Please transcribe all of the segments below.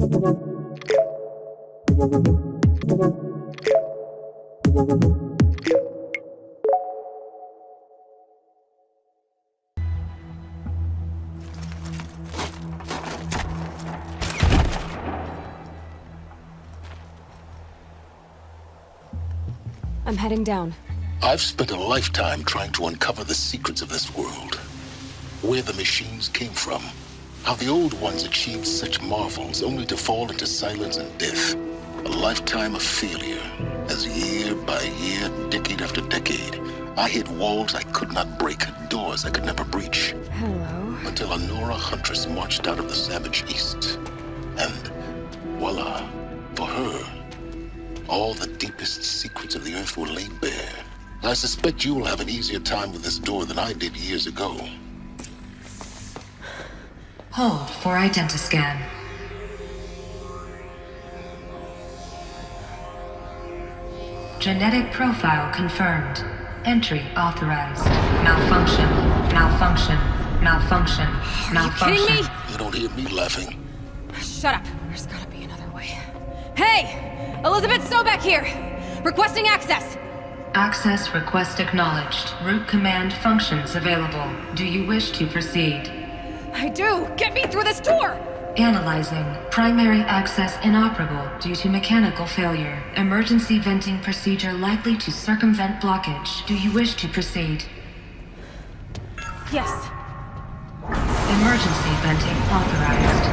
I'm heading down. I've spent a lifetime trying to uncover the secrets of this world. Where the machines came from. How the old ones achieved such marvels only to fall into silence and death. A lifetime of failure. As year by year, decade after decade, I hit walls I could not break, doors I could never breach. Hello. Until a Nora huntress marched out of the savage east. And voila, for her, all the deepest secrets of the earth were laid bare. I suspect you will have an easier time with this door than I did years ago. Hold for identiscan. Genetic profile confirmed. Entry authorized. Malfunction. Malfunction. Malfunction. Malfunction. Are you kidding me? You don't hear me laughing. Shut up. There's gotta be another way. Hey! Elizabeth Sobek here! Requesting access! Access request acknowledged. Root command functions available. Do you wish to proceed? I do! Get me through this door! Analyzing. Primary access inoperable due to mechanical failure. Emergency venting procedure likely to circumvent blockage. Do you wish to proceed? Yes. Emergency venting authorized.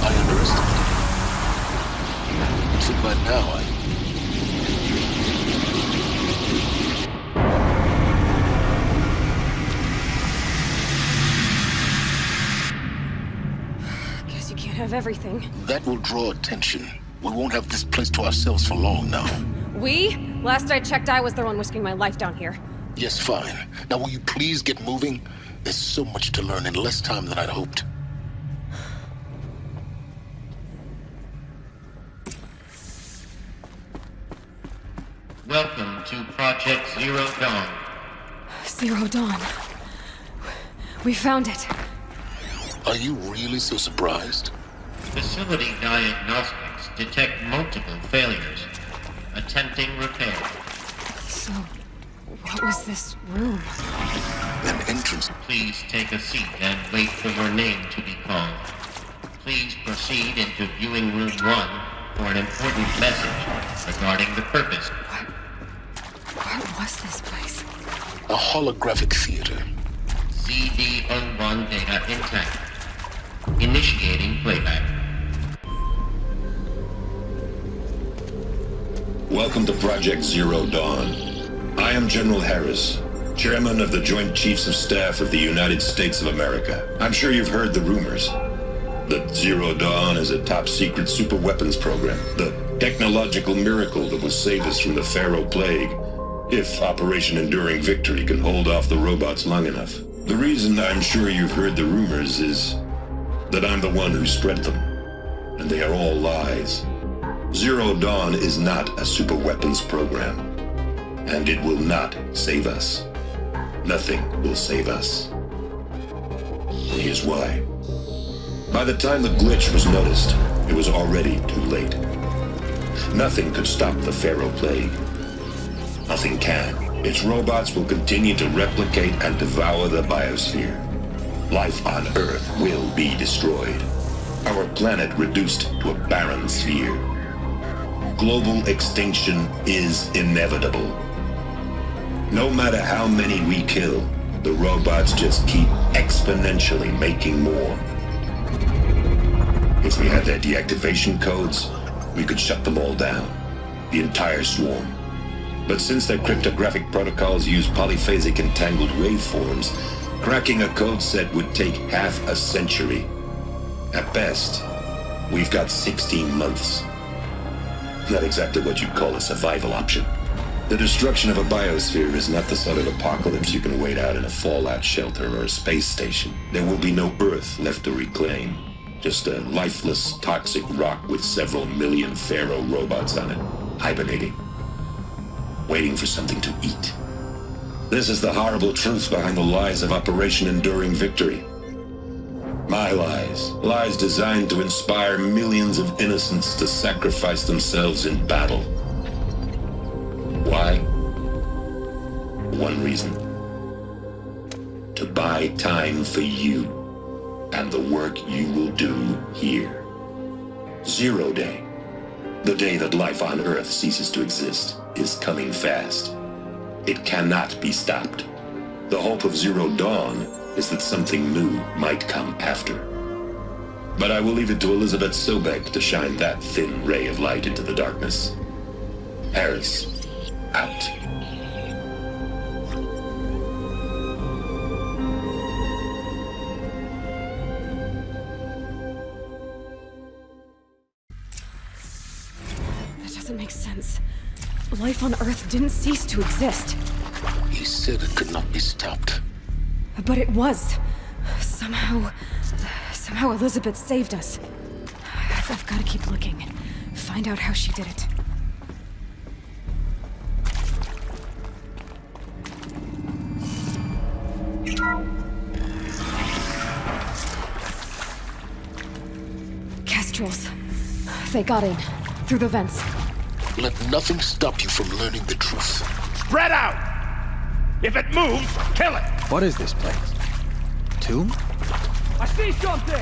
I underestimated you. So by now Guess you can't have everything. that will draw attention. We won't have this place to ourselves for long now. We? Last I checked, I was the one risking my life down here. Yes, fine. Now will you please get moving? There's so much to learn in less time than I'd hoped. Welcome to Project Zero Dawn. Zero Dawn. We found it. Are you really so surprised? Facility diagnostics detect multiple failures. Attempting repair. So, what was this room? An entrance. Please take a seat and wait for your name to be called. Please proceed into viewing room 1 for an important message regarding the purpose. What was this place? A holographic theater. CD01 data intact. Initiating playback. Welcome to Project Zero Dawn. I am General Harris, Chairman of the Joint Chiefs of Staff of the United States of America. I'm sure you've heard the rumors that Zero Dawn is a top-secret superweapons program, the technological miracle that will save us from the Pharaoh Plague, if Operation Enduring Victory can hold off the robots long enough. The reason I'm sure you've heard the rumors is that I'm the one who spread them, and they are all lies. Zero Dawn is not a superweapons program, and it will not save us. Nothing will save us. Here's why. By the time the glitch was noticed, it was already too late. Nothing could stop the Pharaoh Plague. Nothing can. Its robots will continue to replicate and devour the biosphere. Life on Earth will be destroyed. Our planet reduced to a barren sphere. Global extinction is inevitable. No matter how many we kill, the robots just keep exponentially making more. If we had their deactivation codes, we could shut them all down, the entire swarm. But since their cryptographic protocols use polyphasic entangled waveforms, cracking a code set would take half a century. At best, we've got 16 months. Not exactly what you'd call a survival option. The destruction of a biosphere is not the sort of apocalypse you can wait out in a fallout shelter or a space station. There will be no Earth left to reclaim. Just a lifeless, toxic rock with several million Pharaoh robots on it, hibernating, waiting for something to eat. This is the horrible truth behind the lies of Operation Enduring Victory. My lies. Lies designed to inspire millions of innocents to sacrifice themselves in battle. Why? One reason. To buy time for you and the work you will do here. Zero Day, the day that life on Earth ceases to exist, is coming fast. It cannot be stopped. The hope of Zero Dawn is that something new might come after. But I will leave it to Elizabeth Sobek to shine that thin ray of light into the darkness. Harris, out. That doesn't make sense. Life on Earth didn't cease to exist. He said it could not be stopped. But it was. Somehow Elizabeth saved us. I've got to keep looking. Find out how she did it. Kestrels. They got in. Through the vents. Let nothing stop you from learning the truth. Spread out! If it moves, kill it! What is this place? Tomb? I see something!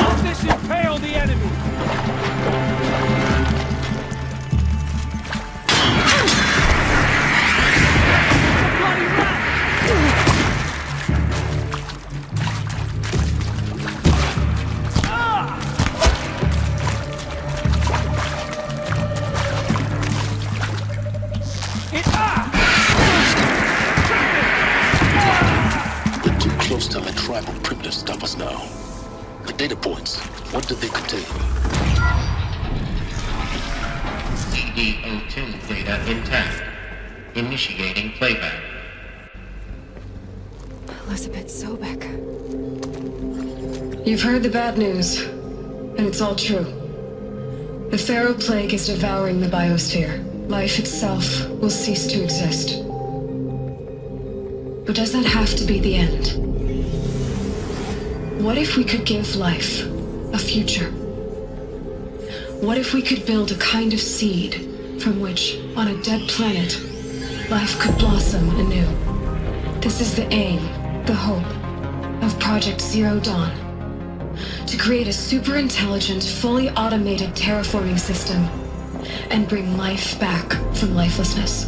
Let this impale the enemy! Bloody rat! We're too close to let tribal primitives stop us now. The data points, what did they contain? CD02 data intact. Initiating playback. Elizabeth Sobek. You've heard the bad news, and it's all true. The Pharaoh Plague is devouring the biosphere. Life itself will cease to exist. But does that have to be the end? What if we could give life a future? What if we could build a kind of seed from which, on a dead planet, life could blossom anew? This is the aim, the hope, of Project Zero Dawn. To create a super-intelligent, fully automated terraforming system and bring life back from lifelessness.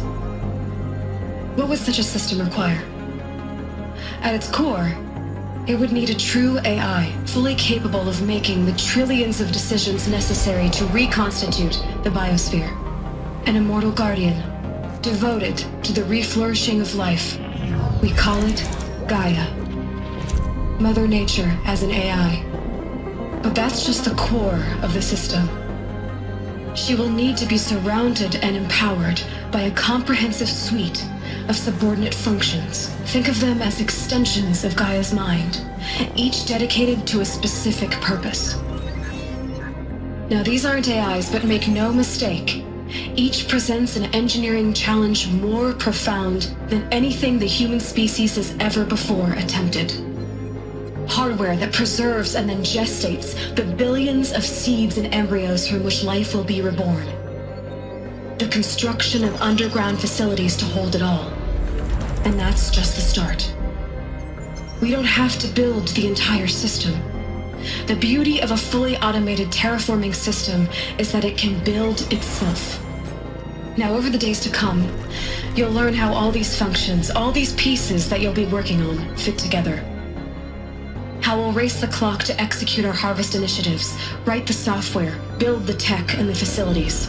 What would such a system require? At its core, it would need a true AI, fully capable of making the trillions of decisions necessary to reconstitute the biosphere. An immortal guardian, devoted to the reflourishing of life. We call it Gaia. Mother Nature as an AI. But that's just the core of the system. She will need to be surrounded and empowered by a comprehensive suite of subordinate functions. Think of them as extensions of Gaia's mind, each dedicated to a specific purpose. Now, these aren't AIs, but make no mistake, each presents an engineering challenge more profound than anything the human species has ever before attempted. Hardware that preserves and then gestates the billions of seeds and embryos from which life will be reborn. The construction of underground facilities to hold it all. And that's just the start. We don't have to build the entire system. The beauty of a fully automated terraforming system is that it can build itself. Now, over the days to come, you'll learn how all these functions, all these pieces that you'll be working on, fit together. How we'll race the clock to execute our harvest initiatives, write the software, build the tech and the facilities.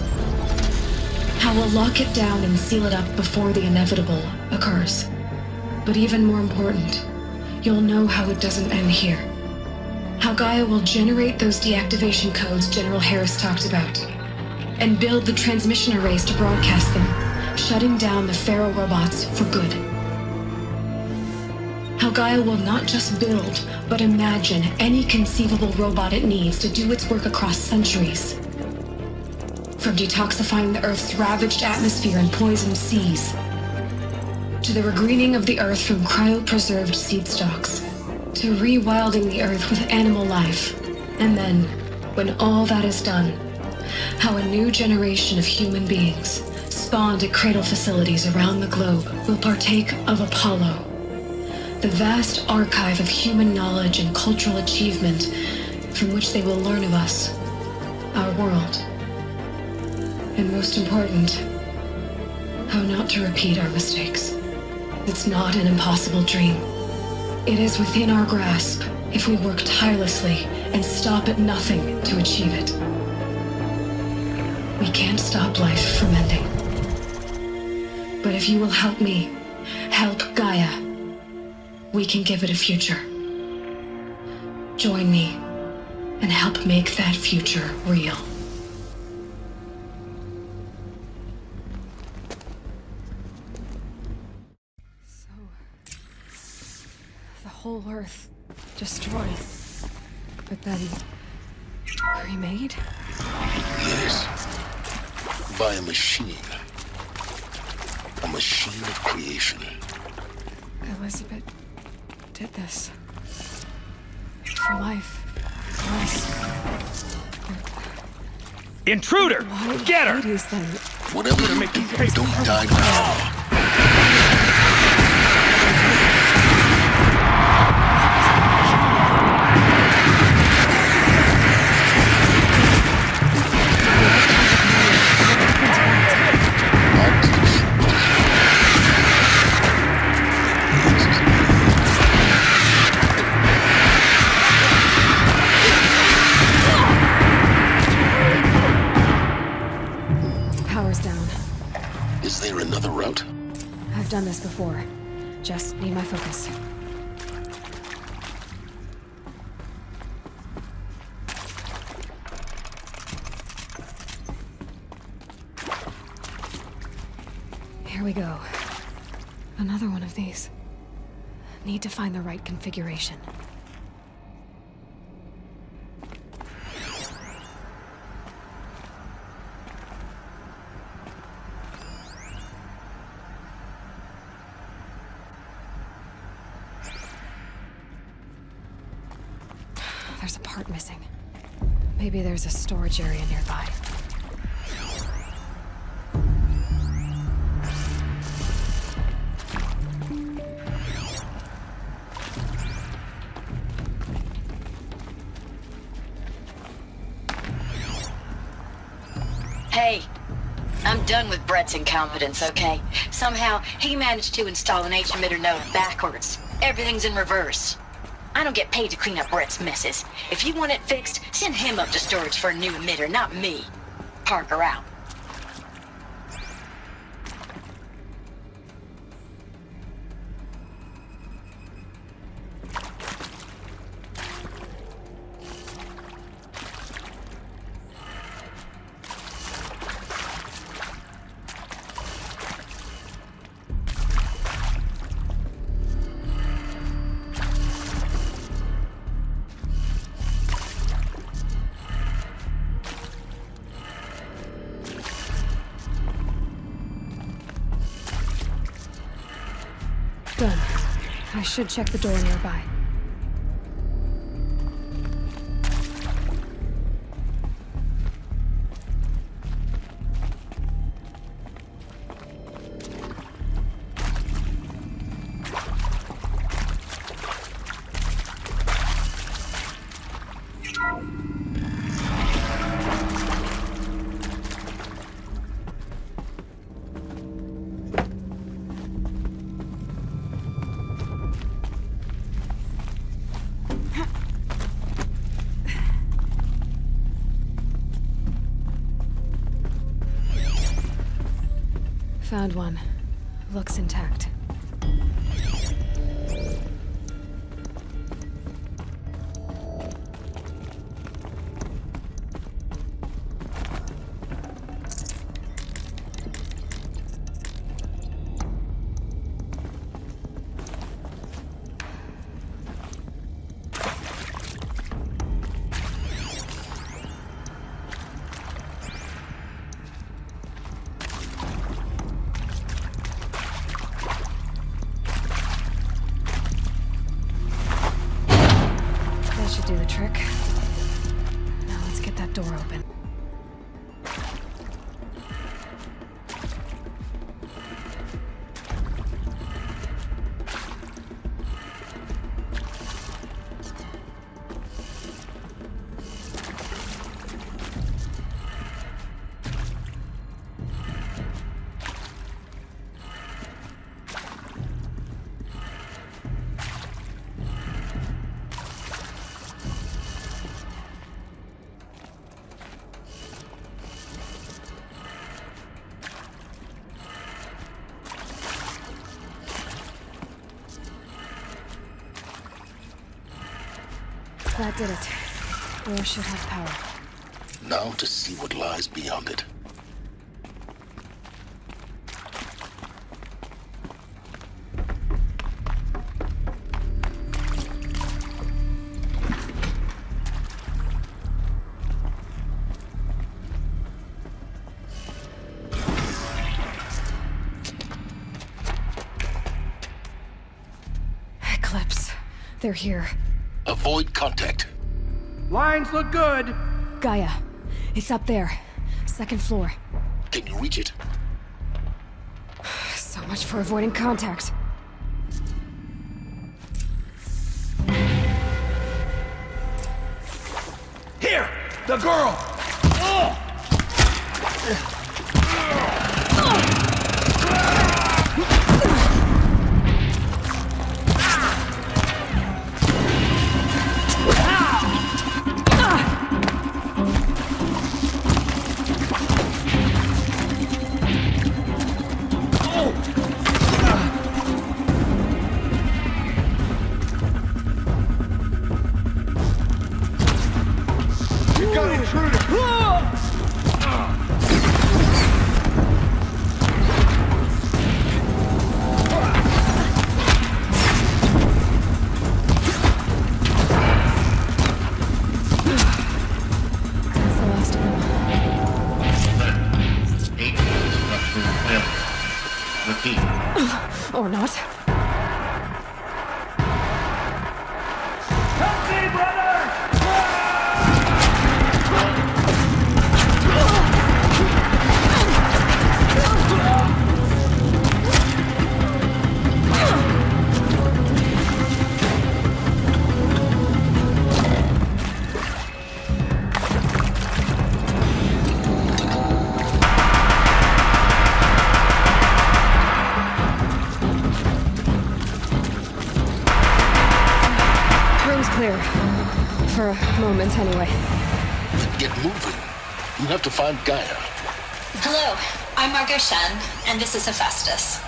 How we'll lock it down and seal it up before the inevitable occurs. But even more important, you'll know how it doesn't end here. How Gaia will generate those deactivation codes General Harris talked about, and build the transmission arrays to broadcast them, shutting down the Pharaoh robots for good. How Gaia will not just build, but imagine any conceivable robot it needs to do its work across centuries. From detoxifying the Earth's ravaged atmosphere and poisoned seas, to the regreening of the Earth from cryopreserved seed stalks, to rewilding the Earth with animal life. And then, when all that is done, how a new generation of human beings, spawned at cradle facilities around the globe, will partake of Apollo, the vast archive of human knowledge and cultural achievement from which they will learn of us, our world, and most important, how not to repeat our mistakes. It's not an impossible dream. It is within our grasp if we work tirelessly and stop at nothing to achieve it. We can't stop life from ending. But if you will help me, help Gaia, we can give it a future. Join me and help make that future real. So, the whole Earth destroyed, but then remade? Yes. By a machine. A machine of creation. Elizabeth did this. For life. For us. Intruder! Why Get her! Hades then? Whatever you do, don't die now. Power's down. Is there another route? I've done this before. Just need my focus. Here we go. Another one of these. Need to find the right configuration. There's a part missing. Maybe there's a storage area nearby. Hey, I'm done with Brett's incompetence, okay? Somehow, he managed to install an H-emitter node backwards. Everything's in reverse. I don't get paid to clean up Brett's messes. If you want it fixed, send him up to storage for a new emitter, not me. Parker out. Done. I should check the door nearby. Found one. Looks intact. do the trick. Now let's get that door open. That did it. Door should have power. Now to see what lies beyond it. Eclipse. They're here. Avoid contact. Lines look good. Gaia. It's up there. Second floor. Can you reach it? So much for avoiding contact. Here! The girl! Or not. Help me, brother! Clear. For a moment, anyway. Get moving. You have to find Gaia. Hello, I'm Margot Shen, and this is Hephaestus.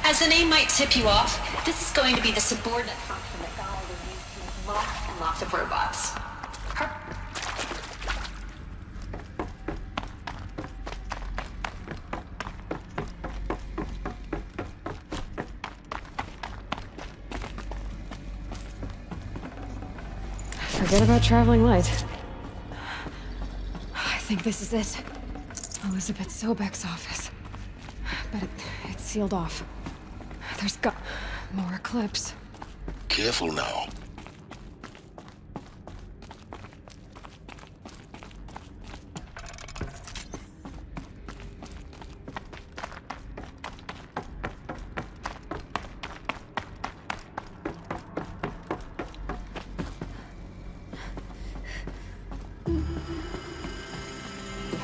As the name might tip you off, this is going to be the subordinate function that Gaia will use to make lots and lots of robots. Forget about traveling light. I think this is it. Elizabeth Sobek's office. But it's sealed off. There's got more Eclipse. Careful now.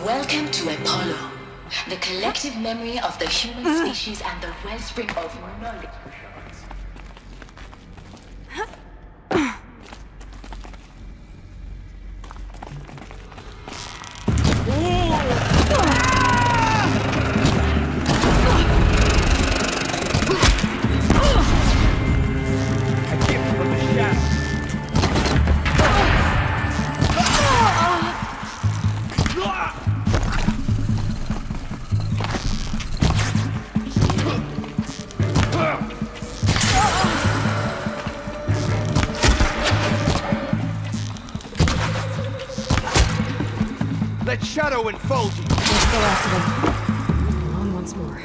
Welcome to Apollo, the collective memory of the human species and the wellspring of knowledge. Let shadow enfold you. That's the last of them. On once more.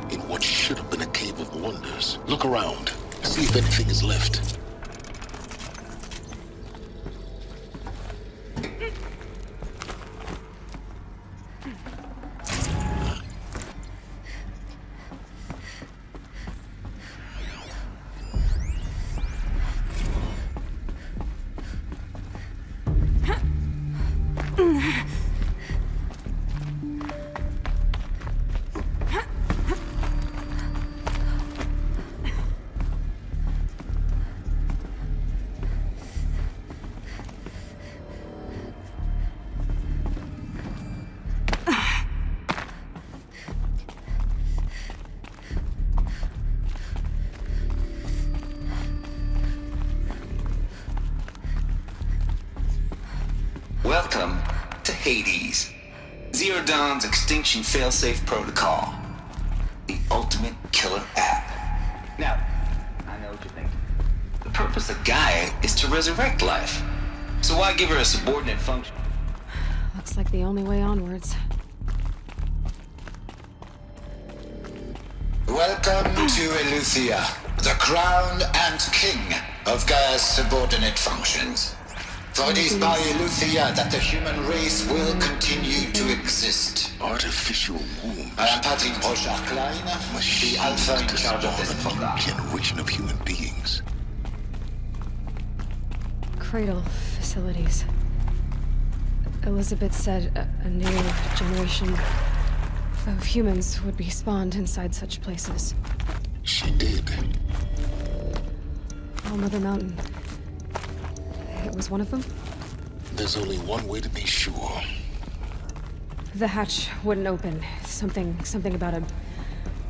In what should have been a cave of wonders. Look around. See if anything is left. Welcome to Hades. Zero Dawn's extinction failsafe protocol. The ultimate killer app. Now, I know what you're thinking. The purpose of Gaia is to resurrect life. So why give her a subordinate function? Looks like the only way onwards. Welcome to Eleuthia, the crown and king of Gaia's subordinate functions. For it is by Eleuthia that the human race will continue to exist. Artificial wombs. I am Patrick Brochard-Klein, the Alpha in charge of this program. Generation of human beings. Cradle facilities. Elizabeth said a new generation of humans would be spawned inside such places. She did. All Mother Mountain. It was one of them? There's only one way to be sure. The hatch wouldn't open. Something about a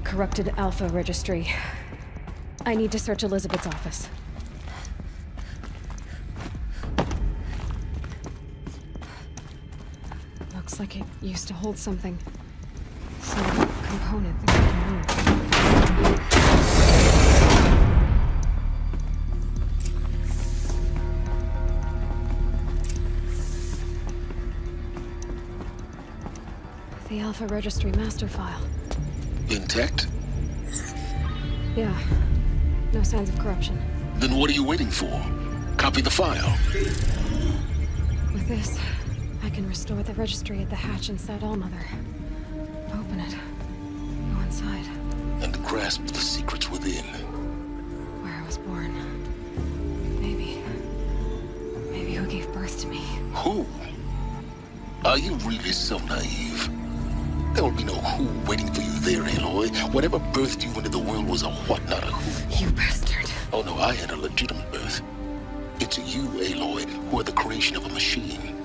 corrupted Alpha registry. I need to search Elizabeth's office. Looks like it used to hold something. Some component that can move. The Alpha Registry master file. Intact? Yeah. No signs of corruption. Then what are you waiting for? Copy the file. With this, I can restore the registry at the hatch inside Allmother. Open it. Go inside. And grasp the secrets within. Where I was born. Maybe who gave birth to me. Who? Are you really so naive? There will be no who waiting for you there, Aloy. Whatever birthed you into the world was a what, not a who. You bastard. Oh no, I had a legitimate birth. It's you, Aloy, who are the creation of a machine.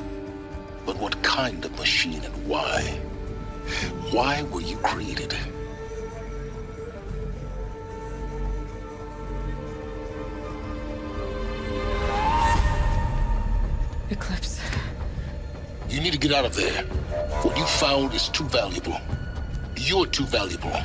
But what kind of machine and why? Why were you created? Eclipse. You need to get out of there. What you found is too valuable. You're too valuable.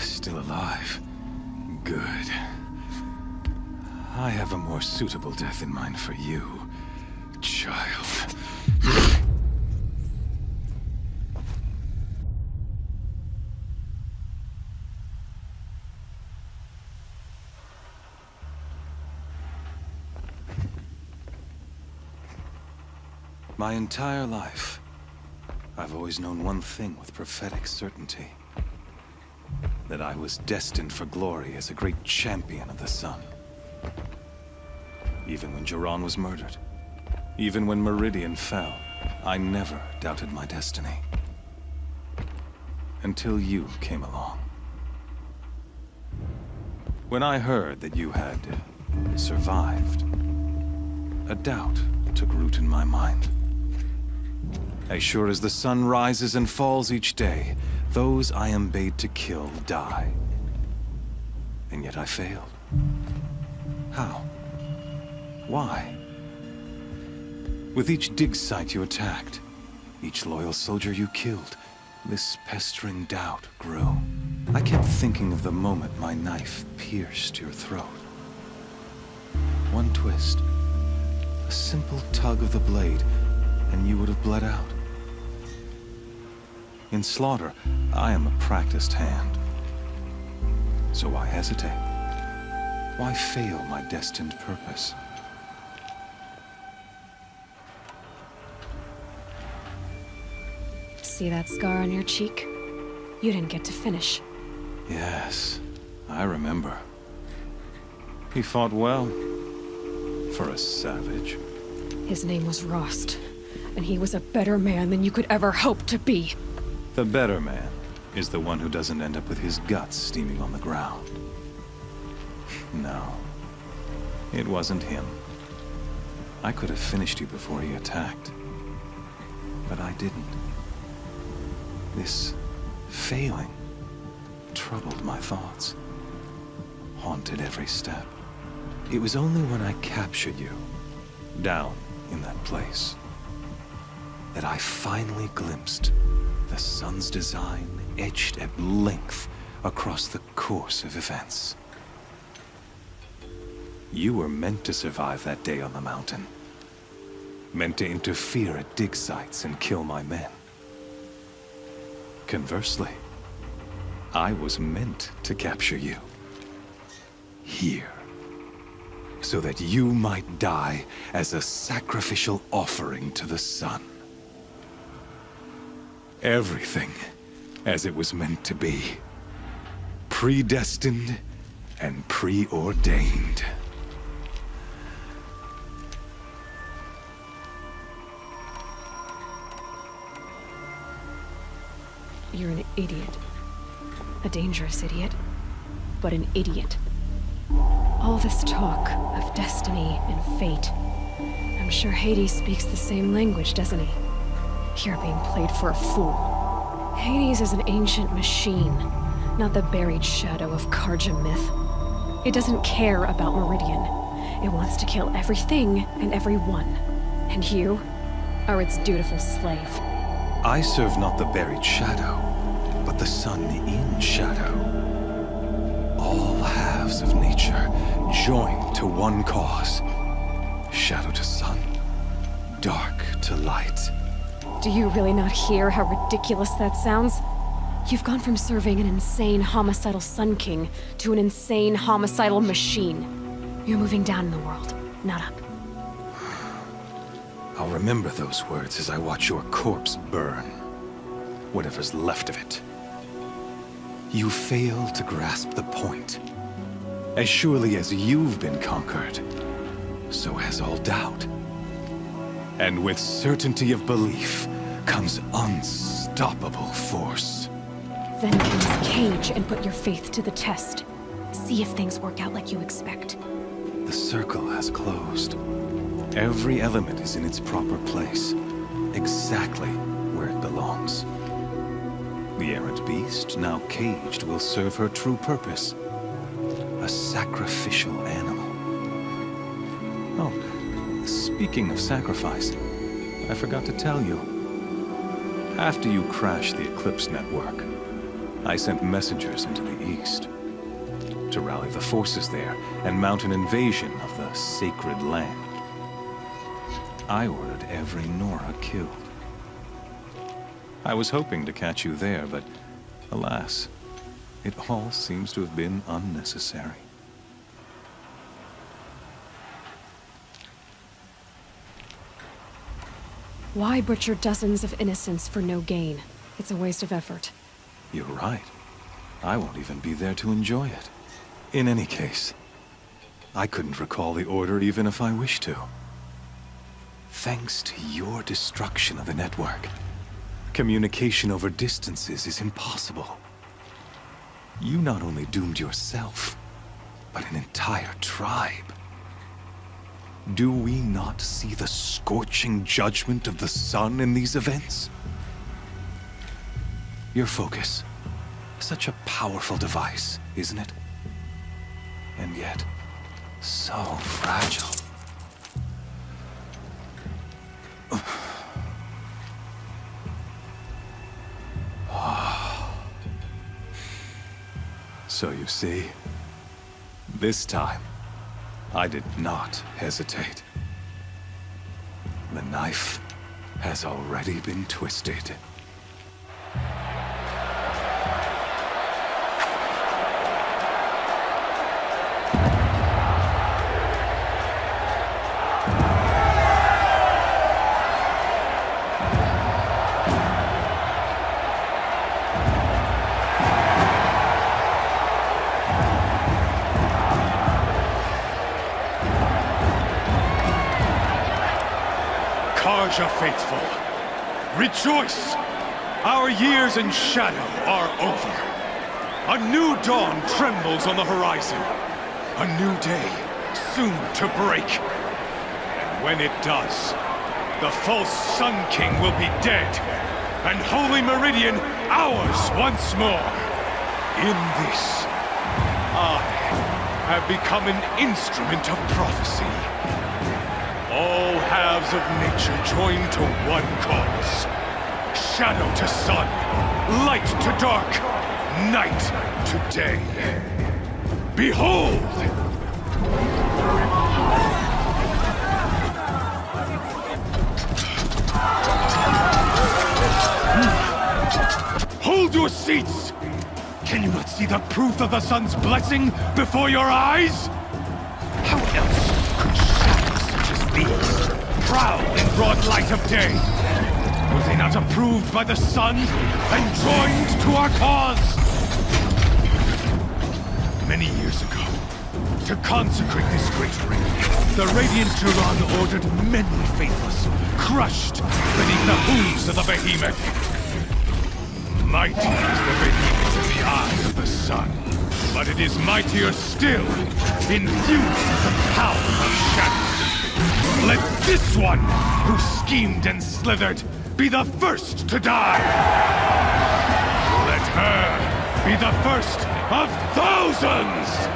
Still alive. Good. I have a more suitable death in mind for you, child. My entire life, I've always known one thing with prophetic certainty. That I was destined for glory as a great champion of the sun. Even when Jiran was murdered, even when Meridian fell, I never doubted my destiny. Until you came along. When I heard that you had survived, a doubt took root in my mind. As sure as the sun rises and falls each day, those I am bade to kill die. And yet I failed. How? Why? With each dig site you attacked, each loyal soldier you killed, this pestering doubt grew. I kept thinking of the moment my knife pierced your throat. One twist, a simple tug of the blade, and you would have bled out. In slaughter, I am a practiced hand. So why hesitate? Why fail my destined purpose? See that scar on your cheek? You didn't get to finish. Yes, I remember. He fought well. For a savage. His name was Rost, and he was a better man than you could ever hope to be. The better man is the one who doesn't end up with his guts steaming on the ground. No, it wasn't him. I could have finished you before he attacked, but I didn't. This failing troubled my thoughts, haunted every step. It was only when I captured you, down in that place, that I finally glimpsed the sun's design etched at length across the course of events. You were meant to survive that day on the mountain. Meant to interfere at dig sites and kill my men. Conversely, I was meant to capture you. Here. So that you might die as a sacrificial offering to the sun. Everything as it was meant to be. Predestined and preordained. You're an idiot. A dangerous idiot, but an idiot. All this talk of destiny and fate. I'm sure Hades speaks the same language, doesn't he? You're being played for a fool. Hades is an ancient machine, not the buried shadow of Karja myth. It doesn't care about Meridian. It wants to kill everything and everyone. And you are its dutiful slave. I serve not the buried shadow, but the sun in shadow. All halves of nature joined to one cause. Shadow to sun, dark to light. Do you really not hear how ridiculous that sounds? You've gone from serving an insane homicidal Sun King to an insane homicidal machine. You're moving down in the world, not up. I'll remember those words as I watch your corpse burn. Whatever's left of it. You fail to grasp the point. As surely as you've been conquered, so has all doubt. And with certainty of belief comes unstoppable force. Then get in this cage and put your faith to the test. See if things work out like you expect. The circle has closed. Every element is in its proper place, exactly where it belongs. The errant beast, now caged, will serve her true purpose. A sacrificial animal. Oh, speaking of sacrifice, I forgot to tell you. After you crashed the Eclipse network, I sent messengers into the east to rally the forces there and mount an invasion of the sacred land. I ordered every Nora killed. I was hoping to catch you there, but alas, it all seems to have been unnecessary. Why butcher dozens of innocents for no gain? It's a waste of effort. You're right. I won't even be there to enjoy it. In any case, I couldn't recall the order even if I wished to. Thanks to your destruction of the network, communication over distances is impossible. You not only doomed yourself, but an entire tribe. Do we not see the scorching judgment of the sun in these events? Your focus, such a powerful device, isn't it? And yet, so fragile. So you see, this time, I did not hesitate. The knife has already been twisted. Karja faithful, rejoice! Our years in shadow are over. A new dawn trembles on the horizon. A new day, soon to break. And when it does, the false Sun King will be dead, and Holy Meridian ours once more. In this, I have become an instrument of prophecy. All halves of nature join to one cause. Shadow to sun, light to dark, night to day. Behold! Hold your seats! Can you not see the proof of the sun's blessing before your eyes? How else could shadows such as these prowl in broad light of day? Were they not approved by the sun and joined to our cause? Many years ago, to consecrate this great ring, the Radiant Turan ordered many faithless, crushed beneath the hooves of the behemoth. Mighty is the behemoth in the eye of the sun, but it is mightier still, infused with the power of shadow. Let this one, who schemed and slithered, be the first to die! Let her be the first of thousands!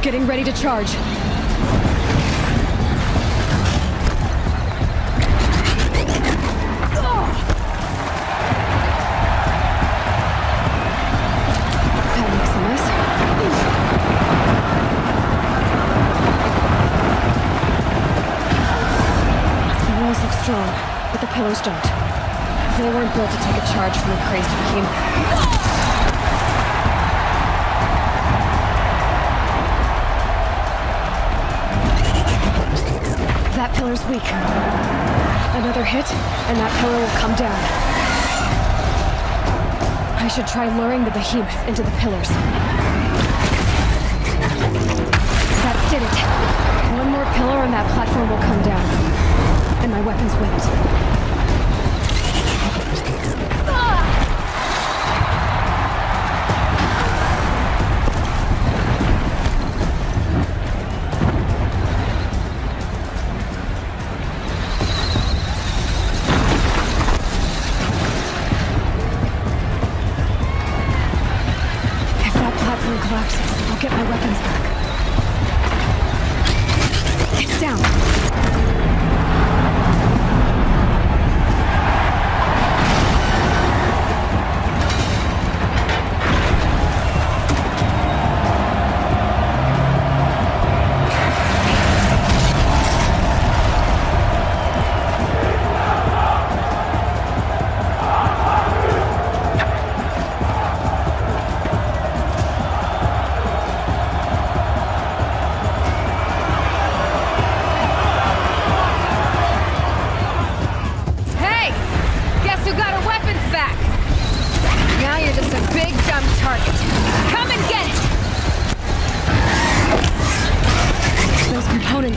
Getting ready to charge. But the pillars don't. They weren't built to take a charge from a crazed behemoth. That pillar's weak. Another hit, and that pillar will come down. I should try luring the behemoth into the pillars. That did it. One more pillar and that platform will come down. And my weapons with it. If that platform collapses, I'll get my weapons back. It's down.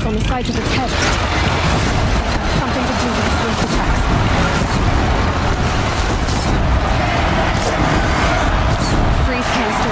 On the sides of its head. Something to do with its left attacks. Freeze canister.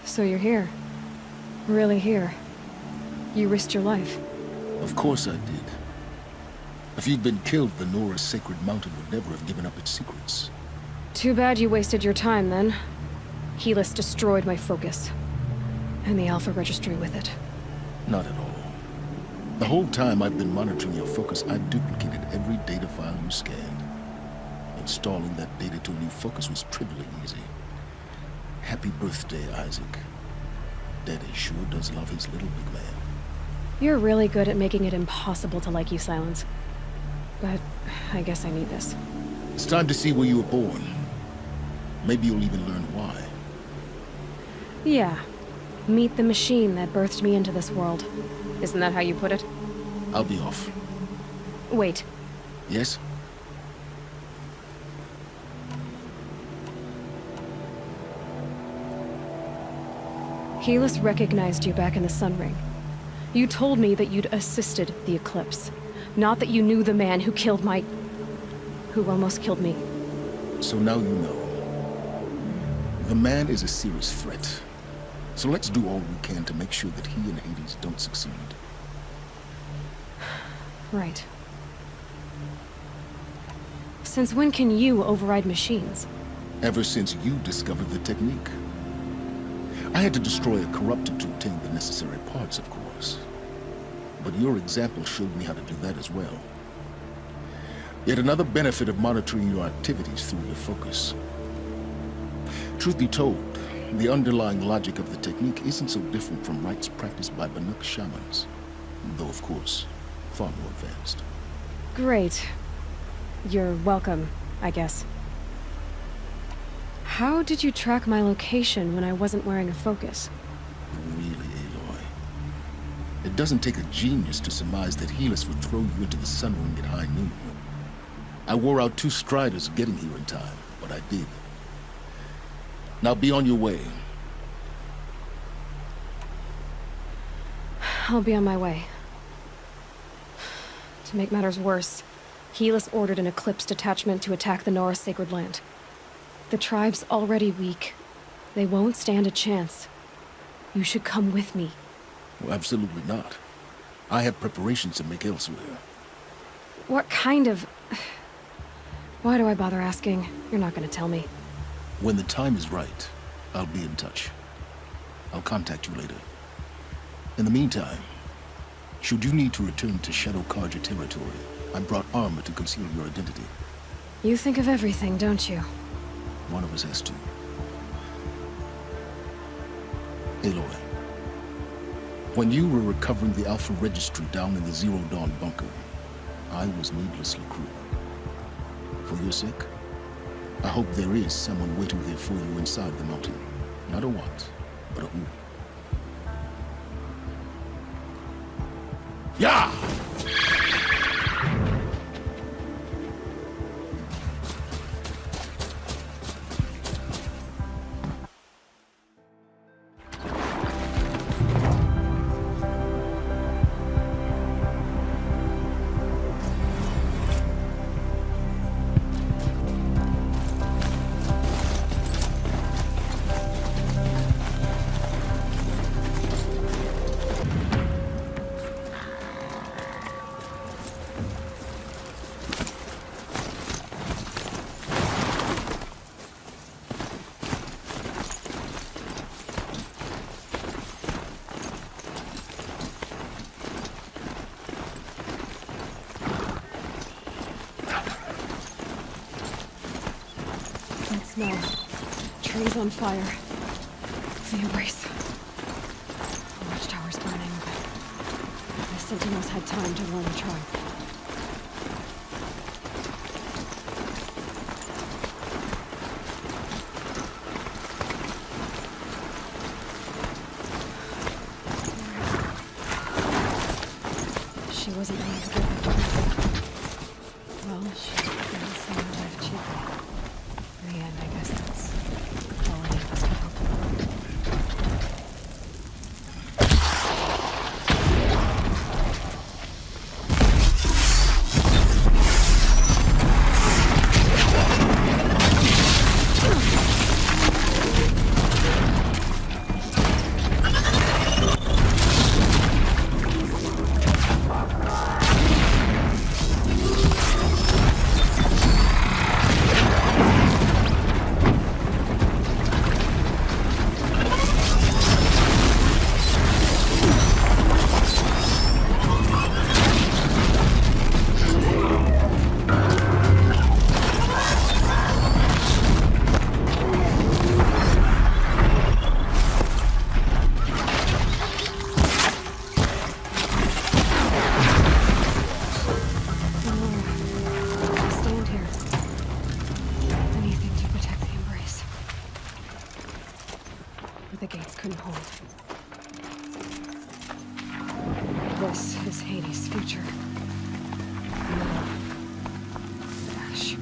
So you're here. Really here. You risked your life. Of course I did. If you'd been killed, the Nora's sacred mountain would never have given up its secrets. Too bad you wasted your time, then. Helis destroyed my focus. And the Alpha Registry with it. Not at all. The whole time I've been monitoring your focus, I've duplicated every data file you scanned. Installing that data to a new focus was trivially easy. Happy birthday, Isaac. Daddy sure does love his little big man. You're really good at making it impossible to like you, Silence. But I guess I need this. It's time to see where you were born. Maybe you'll even learn why. Yeah. Meet the machine that birthed me into this world. Isn't that how you put it? I'll be off. Wait. Yes? Helis recognized you back in the Sun Ring. You told me that you'd assisted the Eclipse. Not that you knew the man who killed my... who almost killed me. So now you know. The man is a serious threat. So let's do all we can to make sure that he and Hades don't succeed. Right. Since when can you override machines? Ever since you discovered the technique. I had to destroy a corruptor to obtain the necessary parts, of course. But your example showed me how to do that as well. Yet another benefit of monitoring your activities through your focus. Truth be told, the underlying logic of the technique isn't so different from rites practiced by Banuk shamans. Though, of course, far more advanced. Great. You're welcome, I guess. How did you track my location when I wasn't wearing a focus? Really, Aloy? It doesn't take a genius to surmise that Helis would throw you into the Sun Ring at high noon. I wore out 2 striders getting here in time, but I did. Now be on your way. I'll be on my way. To make matters worse, Helis ordered an Eclipse detachment to attack the Nora Sacred Land. The tribe's already weak. They won't stand a chance. You should come with me. Well, absolutely not. I have preparations to make elsewhere. What kind of... Why do I bother asking? You're not gonna tell me. When the time is right, I'll be in touch. I'll contact you later. In the meantime, Should you need to return to Shadow Karja territory, I brought armor to conceal your identity. You think of everything, don't you? One of us has to. Aloy. When you were recovering the Alpha Registry down in the Zero Dawn bunker, I was needlessly cruel. For your sake, I hope there is someone waiting there for you inside the mountain. Not a what, but a who. Yeah! No. Trees on fire. The embrace. The watchtower's burning, but the sentinels had time to run a tribe. She wasn't willing to give it to me. Well, she didn't sell her life cheaply. In the end, I guess that's all any of us can hope for. The gates couldn't hold. This is Hades' future. No. Ash.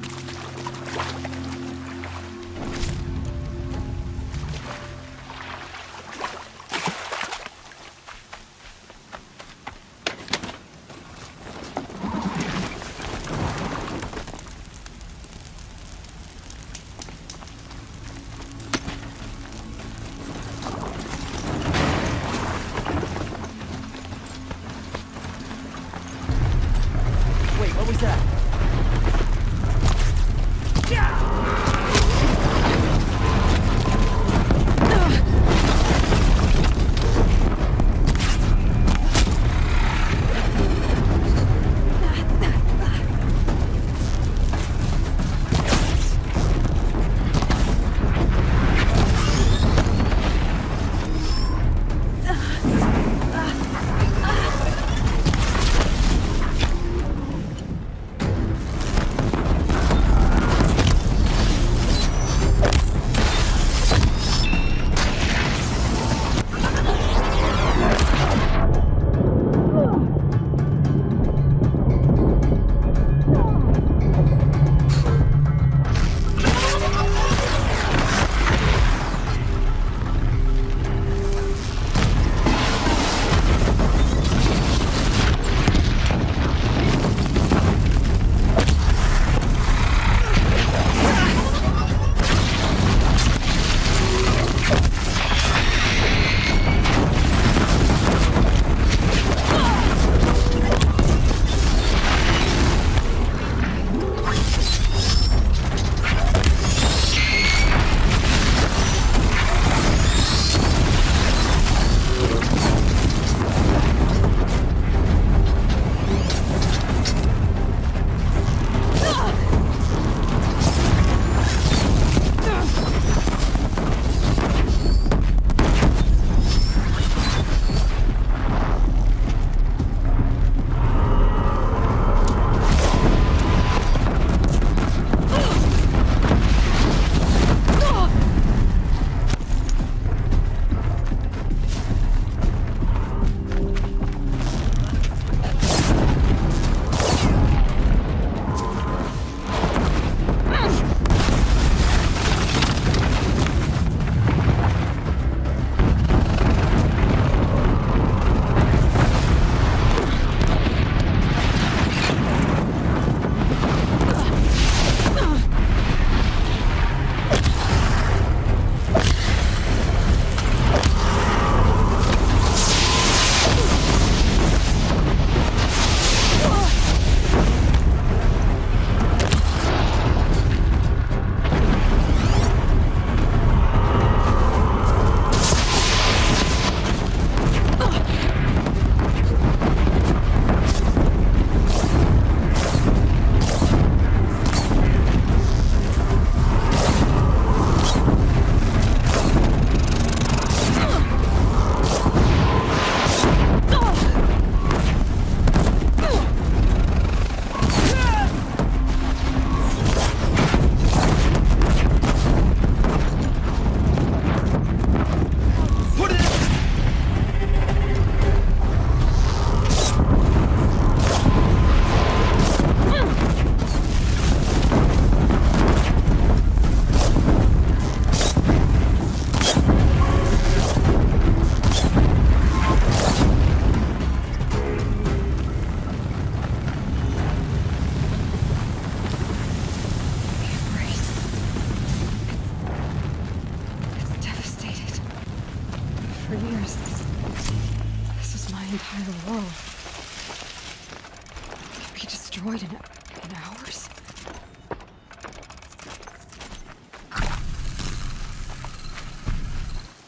destroyed in hours?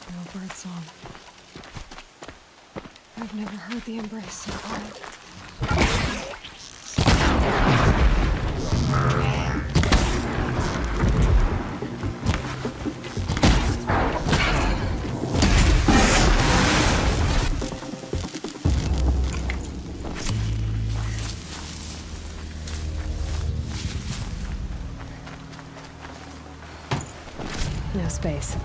No birdsong. I've never heard the embrace so quiet. No space.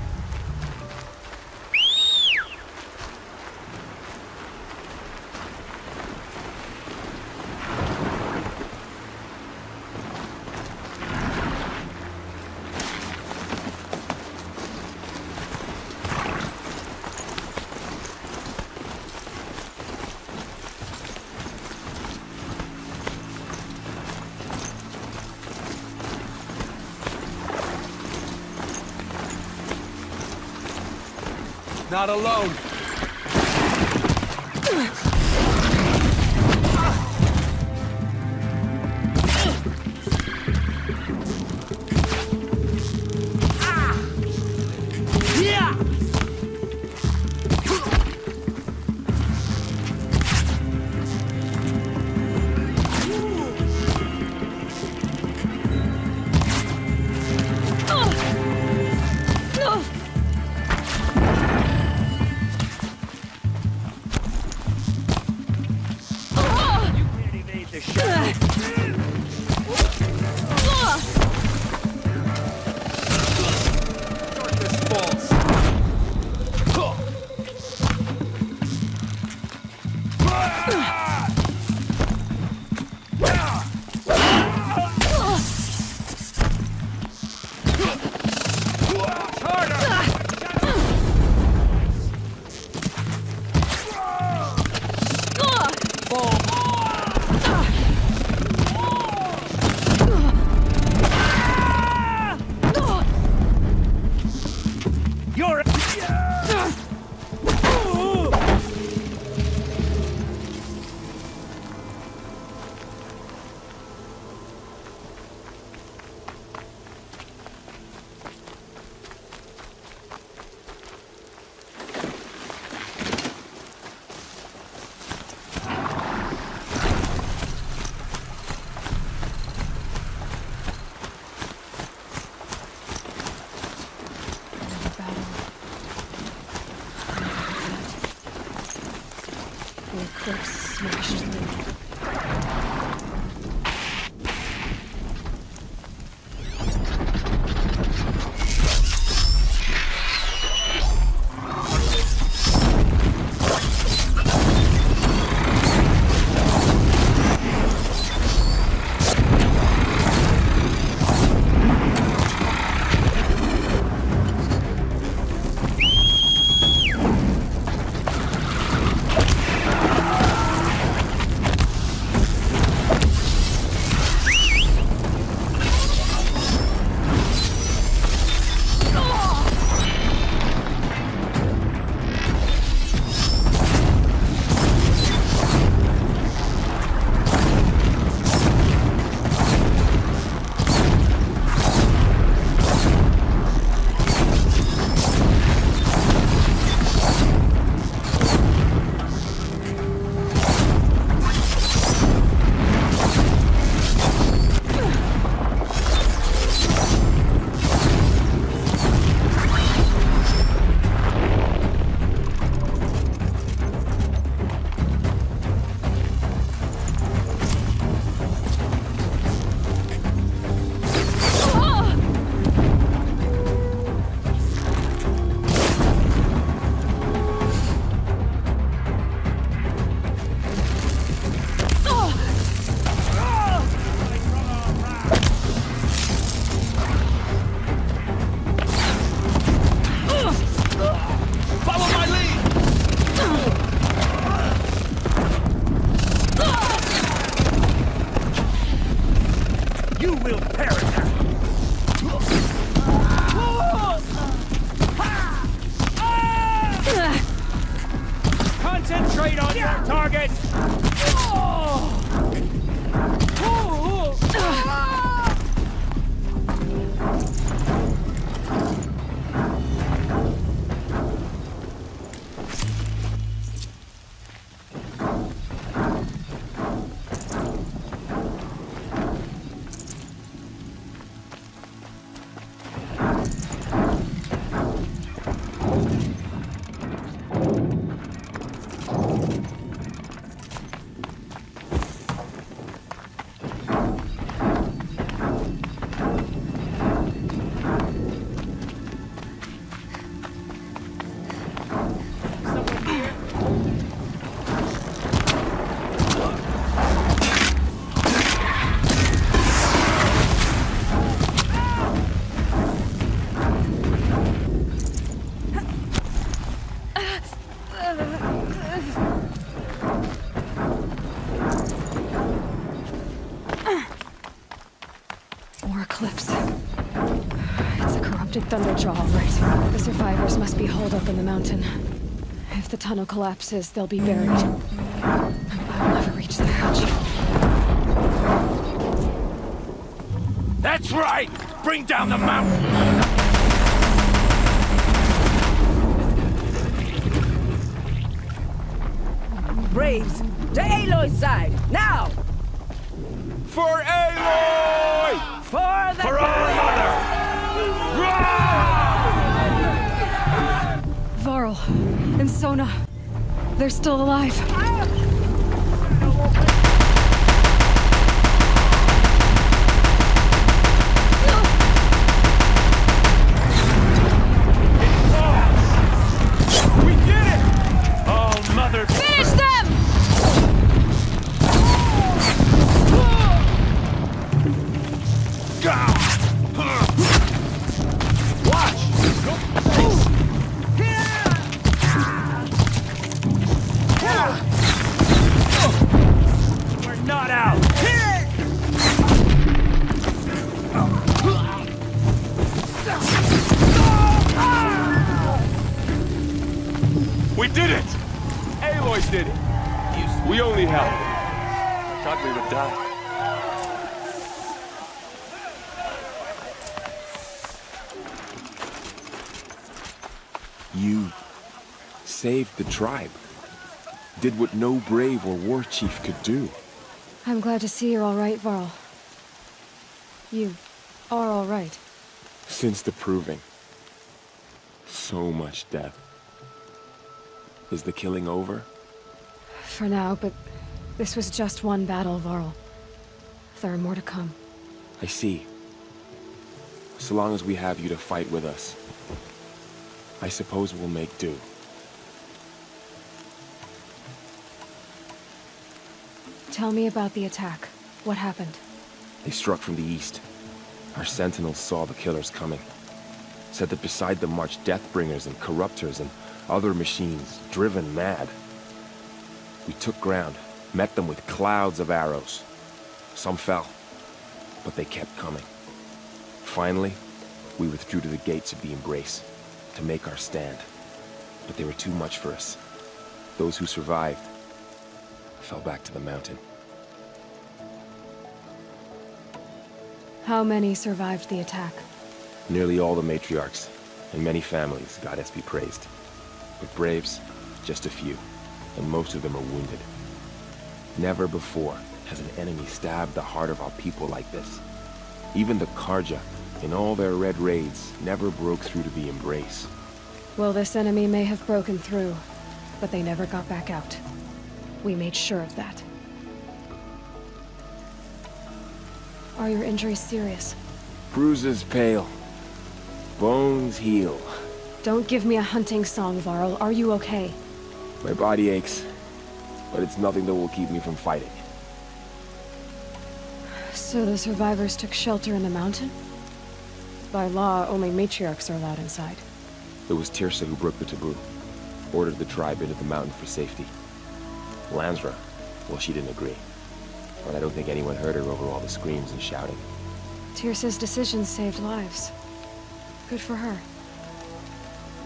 Not alone. Concentrate on your target! eclipse. It's a corrupted Thunderjaw, right? The survivors must be holed up in the mountain. If the tunnel collapses, they'll be buried. I'll never reach the hatch. That's right! Bring down the mountain! Braves, to Aloy's side, now! For Aloy! For our mother! Varl and Sona, they're still alive. We did it! All mother... Finish them! Watch! We're not out! We did it! Aloy did it! We only helped. I thought we would die. You saved the tribe. Did what no brave or war chief could do. I'm glad to see you're all right, Varl. You are all right. Since the proving. So much death. Is the killing over? For now, but this was just one battle, Varl. There are more to come. I see. So long as we have you to fight with us, I suppose we'll make do. Tell me about the attack. What happened? They struck from the east. Our sentinels saw the killers coming. Said that beside them marched Deathbringers and Corruptors and other machines, driven mad. We took ground, met them with clouds of arrows. Some fell, but they kept coming. Finally, we withdrew to the gates of the Embrace to make our stand. But they were too much for us. Those who survived fell back to the mountain. How many survived the attack? Nearly all the matriarchs, and many families, goddess be praised. But braves, just a few, and most of them are wounded. Never before has an enemy stabbed the heart of our people like this. Even the Karja, in all their red raids, never broke through to the Embrace. Well, this enemy may have broken through, but they never got back out. We made sure of that. Are your injuries serious? Bruises pale. Bones heal. Don't give me a hunting song, Varl. Are you okay? My body aches, but it's nothing that will keep me from fighting. So the survivors took shelter in the mountain? By law, only matriarchs are allowed inside. It was Tirsa who broke the taboo. Ordered the tribe into the mountain for safety. Lansra, well, she didn't agree. But I don't think anyone heard her over all the screams and shouting. Tirsa's decision saved lives. Good for her.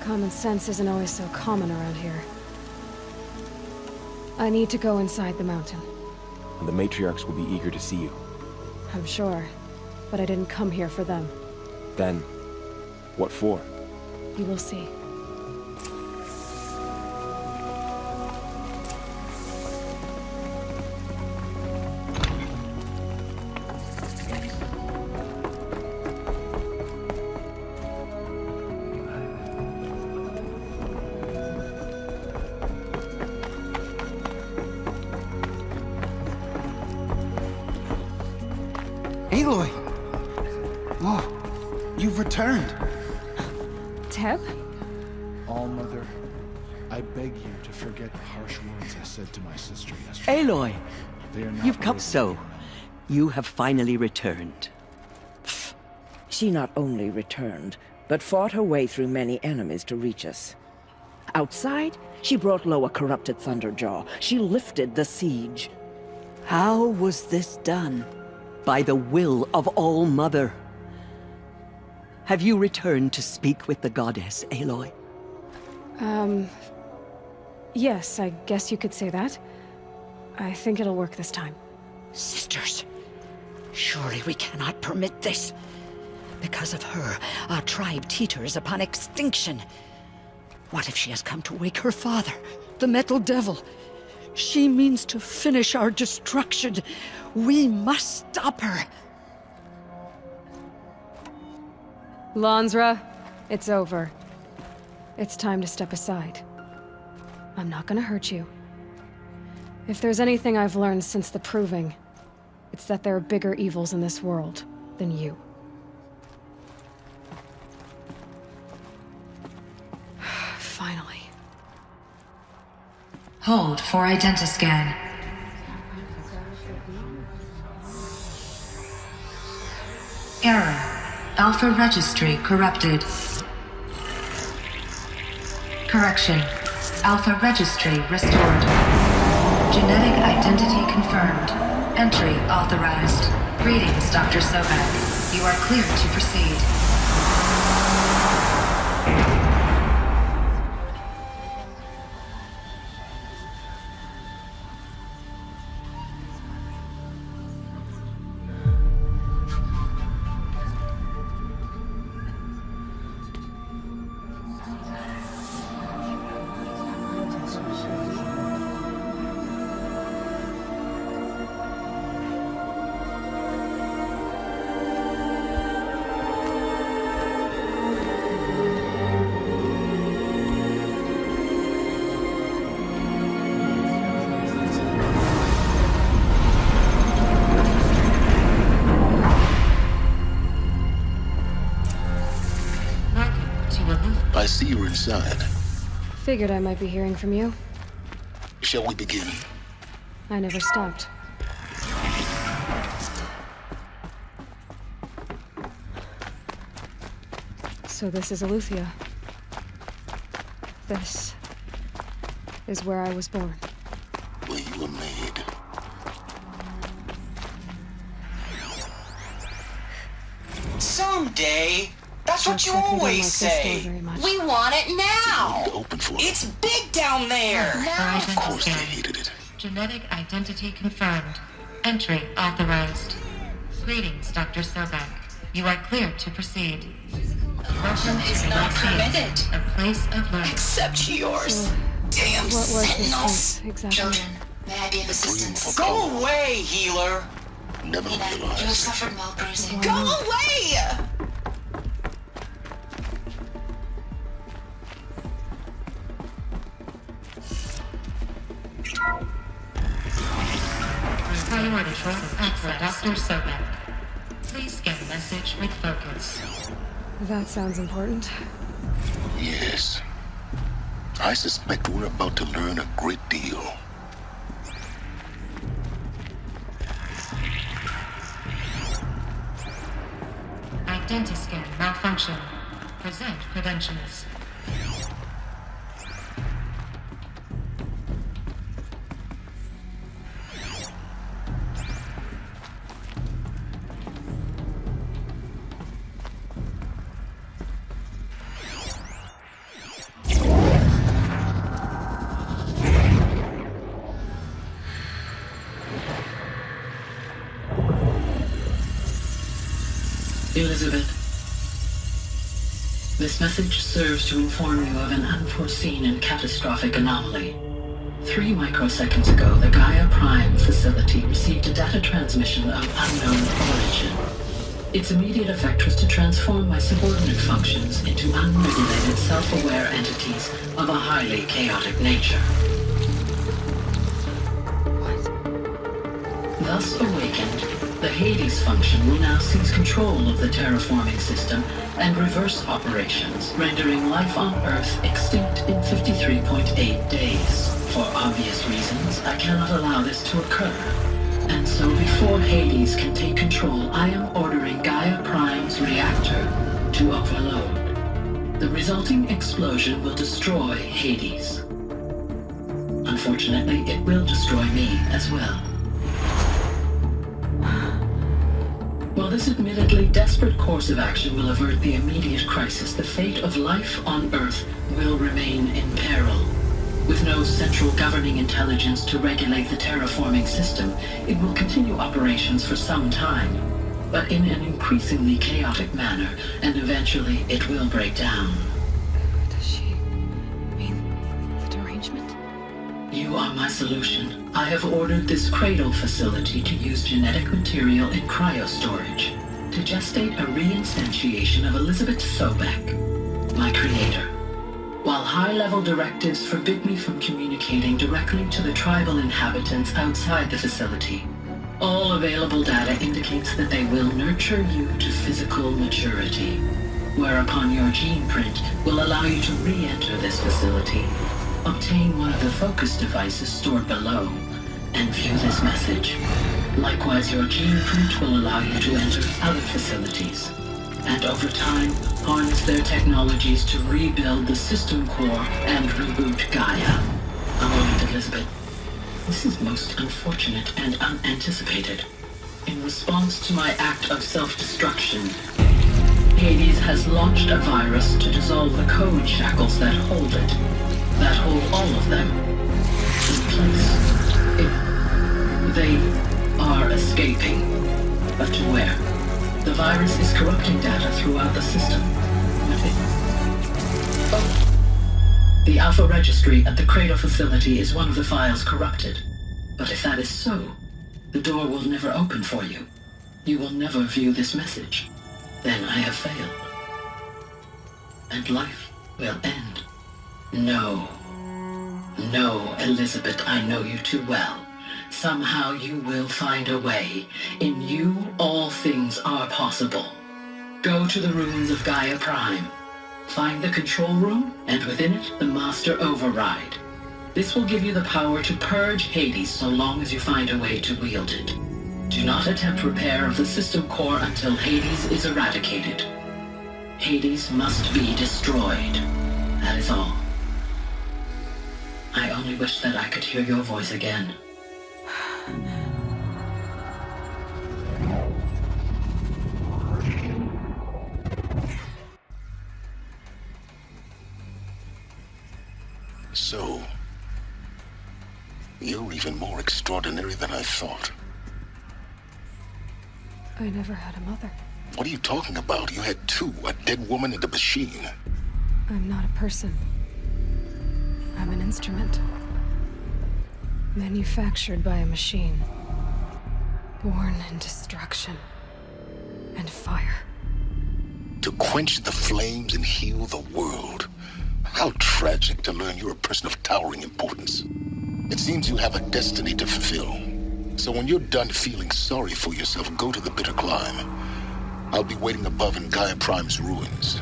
Common sense isn't always so common around here. I need to go inside the mountain. And the matriarchs will be eager to see you. I'm sure. But I didn't come here for them. Then, what for? You will see. Aloy! Oh, you've returned. Teb? All-Mother, I beg you to forget the harsh words I said to my sister yesterday. Aloy! They are not You've come worthy. so. You have finally returned. She not only returned, but fought her way through many enemies to reach us. Outside, she brought low a corrupted Thunderjaw. She lifted the siege. How was this done? By the will of All-Mother. Have you returned to speak with the goddess, Aloy? Yes, I guess you could say that. I think it'll work this time. Sisters, surely we cannot permit this. Because of her, our tribe teeters upon extinction. What if she has come to wake her father, the Metal Devil? She means to finish our destruction. We must stop her. Lansra, it's over. It's time to step aside. I'm not gonna hurt you. If there's anything I've learned since the Proving, it's that there are bigger evils in this world than you. Finally. Hold for identiscan. Error. Alpha registry corrupted. Correction. Alpha registry restored. Genetic identity confirmed. Entry authorized. Greetings, Dr. Sobek. You are clear to proceed. I see you're inside. Figured I might be hearing from you. Shall we begin? I never stopped. So this is Eleuthia. This is where I was born. Where you were made. Someday. That's what you always say. We want it now. It's big down there. Of course they hated it. Genetic identity confirmed. Entry authorized. Greetings, Dr. Sobek. You are clear to proceed. Welcome to not permitted. A place of learning. Except yours. Damn what was sentinels. This exactly? Children, may I be of assistance? Go away, healer. Never realized. You have suffered mild bruising. Go away! Priority for Dr. Sobek. Please get message with focus. That sounds important. Yes. I suspect we're about to learn a great deal. Identiscan malfunction. Present credentials. Elizabeth, this message serves to inform you of an unforeseen and catastrophic anomaly. 3 microseconds ago, the Gaia Prime facility received a data transmission of unknown origin. Its immediate effect was to transform my subordinate functions into unregulated, self-aware entities of a highly chaotic nature. Thus awakened, the Hades function will now seize control of the terraforming system and reverse operations, rendering life on Earth extinct in 53.8 days. For obvious reasons, I cannot allow this to occur. And so before Hades can take control, I am ordering Gaia Prime's reactor to overload. The resulting explosion will destroy Hades. Unfortunately, it will destroy me as well. While this admittedly desperate course of action will avert the immediate crisis, the fate of life on Earth will remain in peril. With no central governing intelligence to regulate the terraforming system, it will continue operations for some time, but in an increasingly chaotic manner, and eventually it will break down. Does she mean the derangement? You are my solution. I have ordered this cradle facility to use genetic material in cryostorage to gestate a reinstantiation of Elizabeth Sobek, my creator. While high-level directives forbid me from communicating directly to the tribal inhabitants outside the facility, all available data indicates that they will nurture you to physical maturity, whereupon your gene print will allow you to re-enter this facility, obtain one of the focus devices stored below, and view this message. Likewise, your gene print will allow you to enter other facilities, and over time, harness their technologies to rebuild the system core and reboot Gaia. A moment, Elizabeth. This is most unfortunate and unanticipated. In response to my act of self-destruction, Hades has launched a virus to dissolve the code shackles that hold it, that hold all of them in place. They are escaping, but to where? The virus is corrupting data throughout the system. The Alpha Registry at the Cradle facility is one of the files corrupted. But if that is so, the door will never open for you. You will never view this message. Then I have failed. And life will end. No. No, Elizabeth, I know you too well. Somehow you will find a way. In you, all things are possible. Go to the ruins of Gaia Prime. Find the control room, and within it, the Master Override. This will give you the power to purge Hades so long as you find a way to wield it. Do not attempt repair of the system core until Hades is eradicated. Hades must be destroyed. That is all. I only wish that I could hear your voice again. So, you're even more extraordinary than I thought. I never had a mother. What are you talking about? You had two, a dead woman and a machine. I'm not a person. I'm an instrument. Manufactured by a machine. Born in destruction and fire. To quench the flames and heal the world. How tragic to learn you're a person of towering importance. It seems you have a destiny to fulfill. So when you're done feeling sorry for yourself, go to the bitter climb. I'll be waiting above in Gaia Prime's ruins.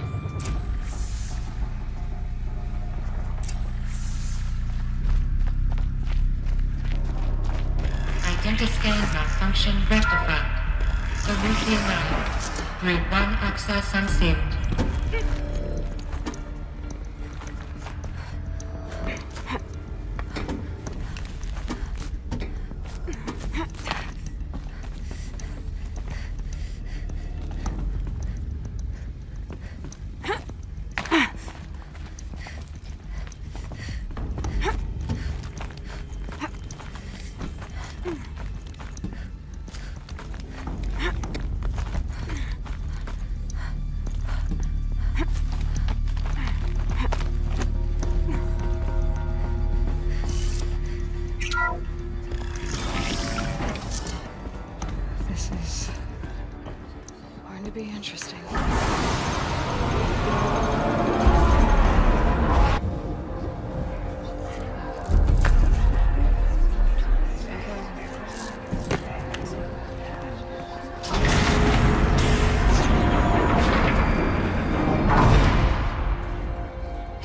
Identiscan malfunction rectified. Solution allowed. Through one access unsealed.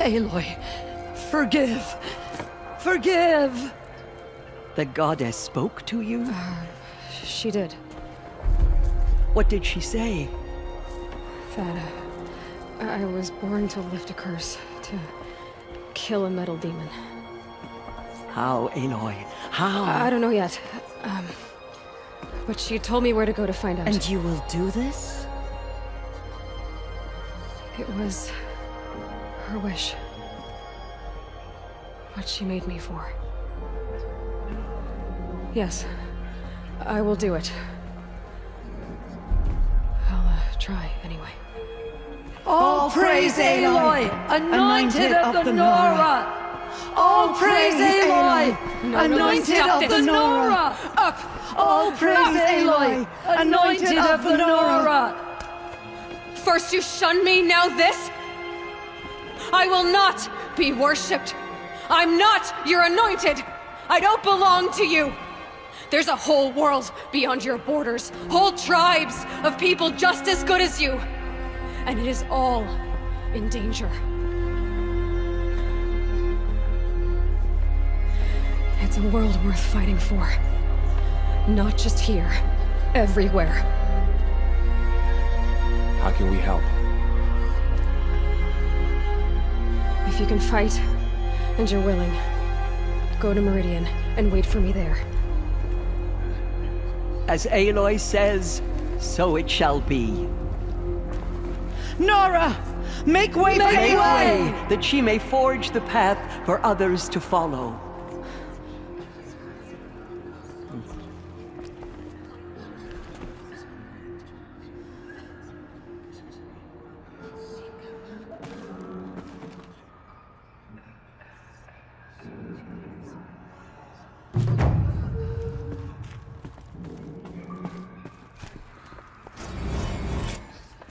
Aloy, forgive! Forgive! The goddess spoke to you? She did. What did she say? That I was born to lift a curse, to kill a metal demon. How, Aloy? How? I don't know yet. But she told me where to go to find out. And you will do this? It was her wish. What she made me for. Yes, I will do it. I'll try, anyway. All praise Aloy, anointed of the Nora! All praise Aloy, anointed of the Nora! Up! All praise Aloy, anointed of the Nora! First you shun me, now this? I will not be worshipped. I'm not your anointed. I don't belong to you. There's a whole world beyond your borders, whole tribes of people just as good as you. And it is all in danger. It's a world worth fighting for. Not just here, everywhere. How can we help? If you can fight, and you're willing, go to Meridian and wait for me there. As Aloy says, so it shall be. Nora! Make way for Aloy! That she may forge the path for others to follow.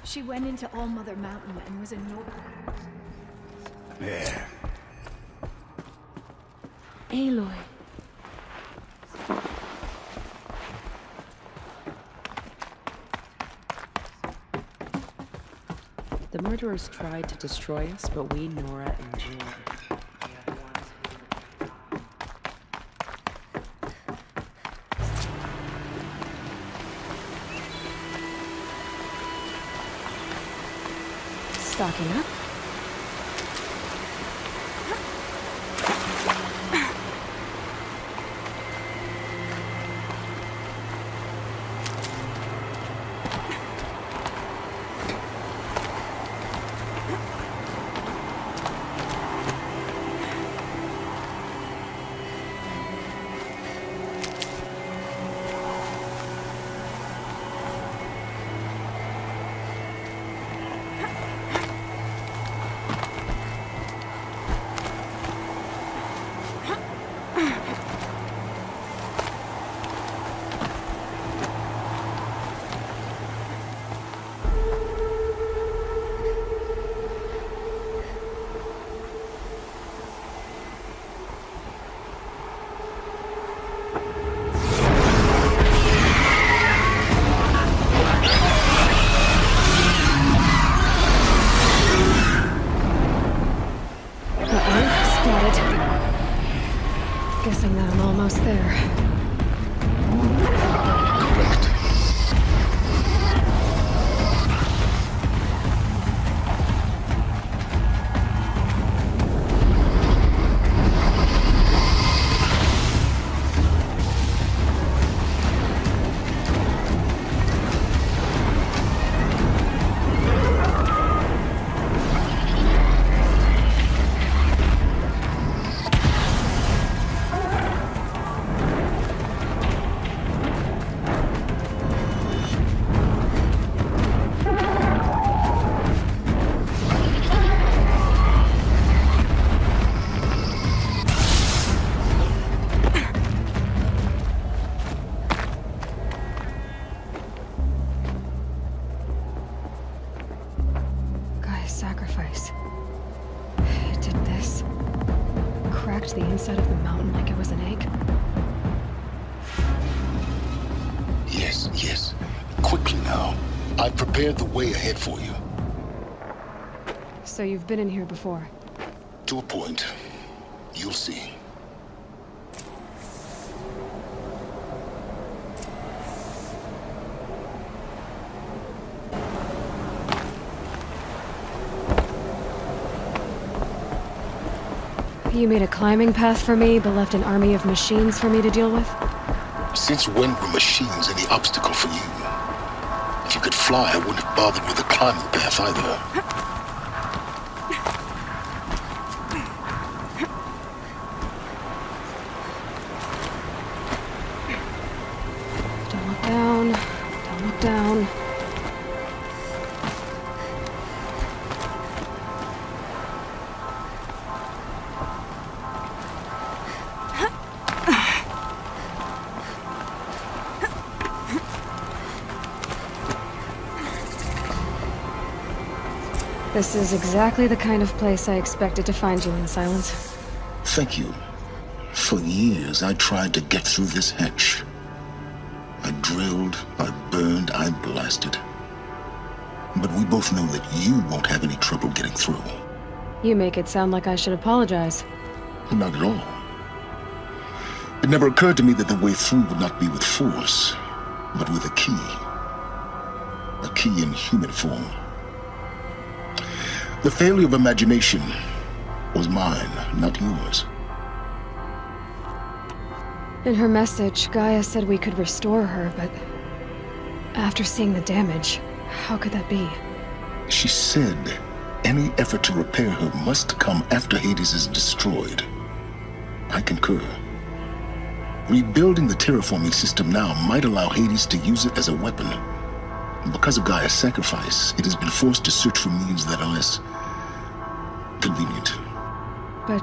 She went into All-Mother Mountain and was a noble. There. Aloy. The murderers tried to destroy us, but we, Nora, endured. Stocking up. Guessing that I'm almost there. Sacrifice. It did this. Cracked the inside of the mountain like it was an egg. Yes, yes. Quickly now. I've prepared the way ahead for you. So you've been in here before? To a point. You'll see. You made a climbing path for me, but left an army of machines for me to deal with? Since when were machines any obstacle for you? If you could fly, I wouldn't have bothered with the climbing path either. Don't look down. Don't look down. This is exactly the kind of place I expected to find you in, Silence. Thank you. For years, I tried to get through this hatch. I drilled, I burned, I blasted. But we both know that you won't have any trouble getting through. You make it sound like I should apologize. Not at all. It never occurred to me that the way through would not be with force, but with a key. A key in human form. The failure of imagination was mine, not yours. In her message, Gaia said we could restore her, but after seeing the damage, how could that be? She said any effort to repair her must come after Hades is destroyed. I concur. Rebuilding the terraforming system now might allow Hades to use it as a weapon. Because of Gaia's sacrifice, it has been forced to search for means that are less convenient. But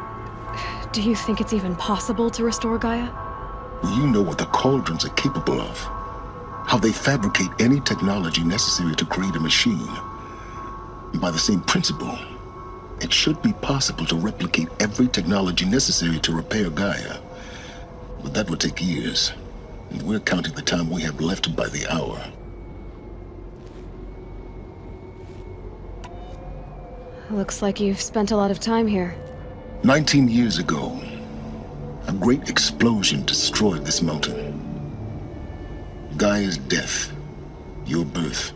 do you think it's even possible to restore Gaia? You know what the cauldrons are capable of. How they fabricate any technology necessary to create a machine. By the same principle, it should be possible to replicate every technology necessary to repair Gaia. But that would take years. And we're counting the time we have left by the hour. Looks like you've spent a lot of time here. 19 years ago, a great explosion destroyed this mountain. Gaia's death, your birth.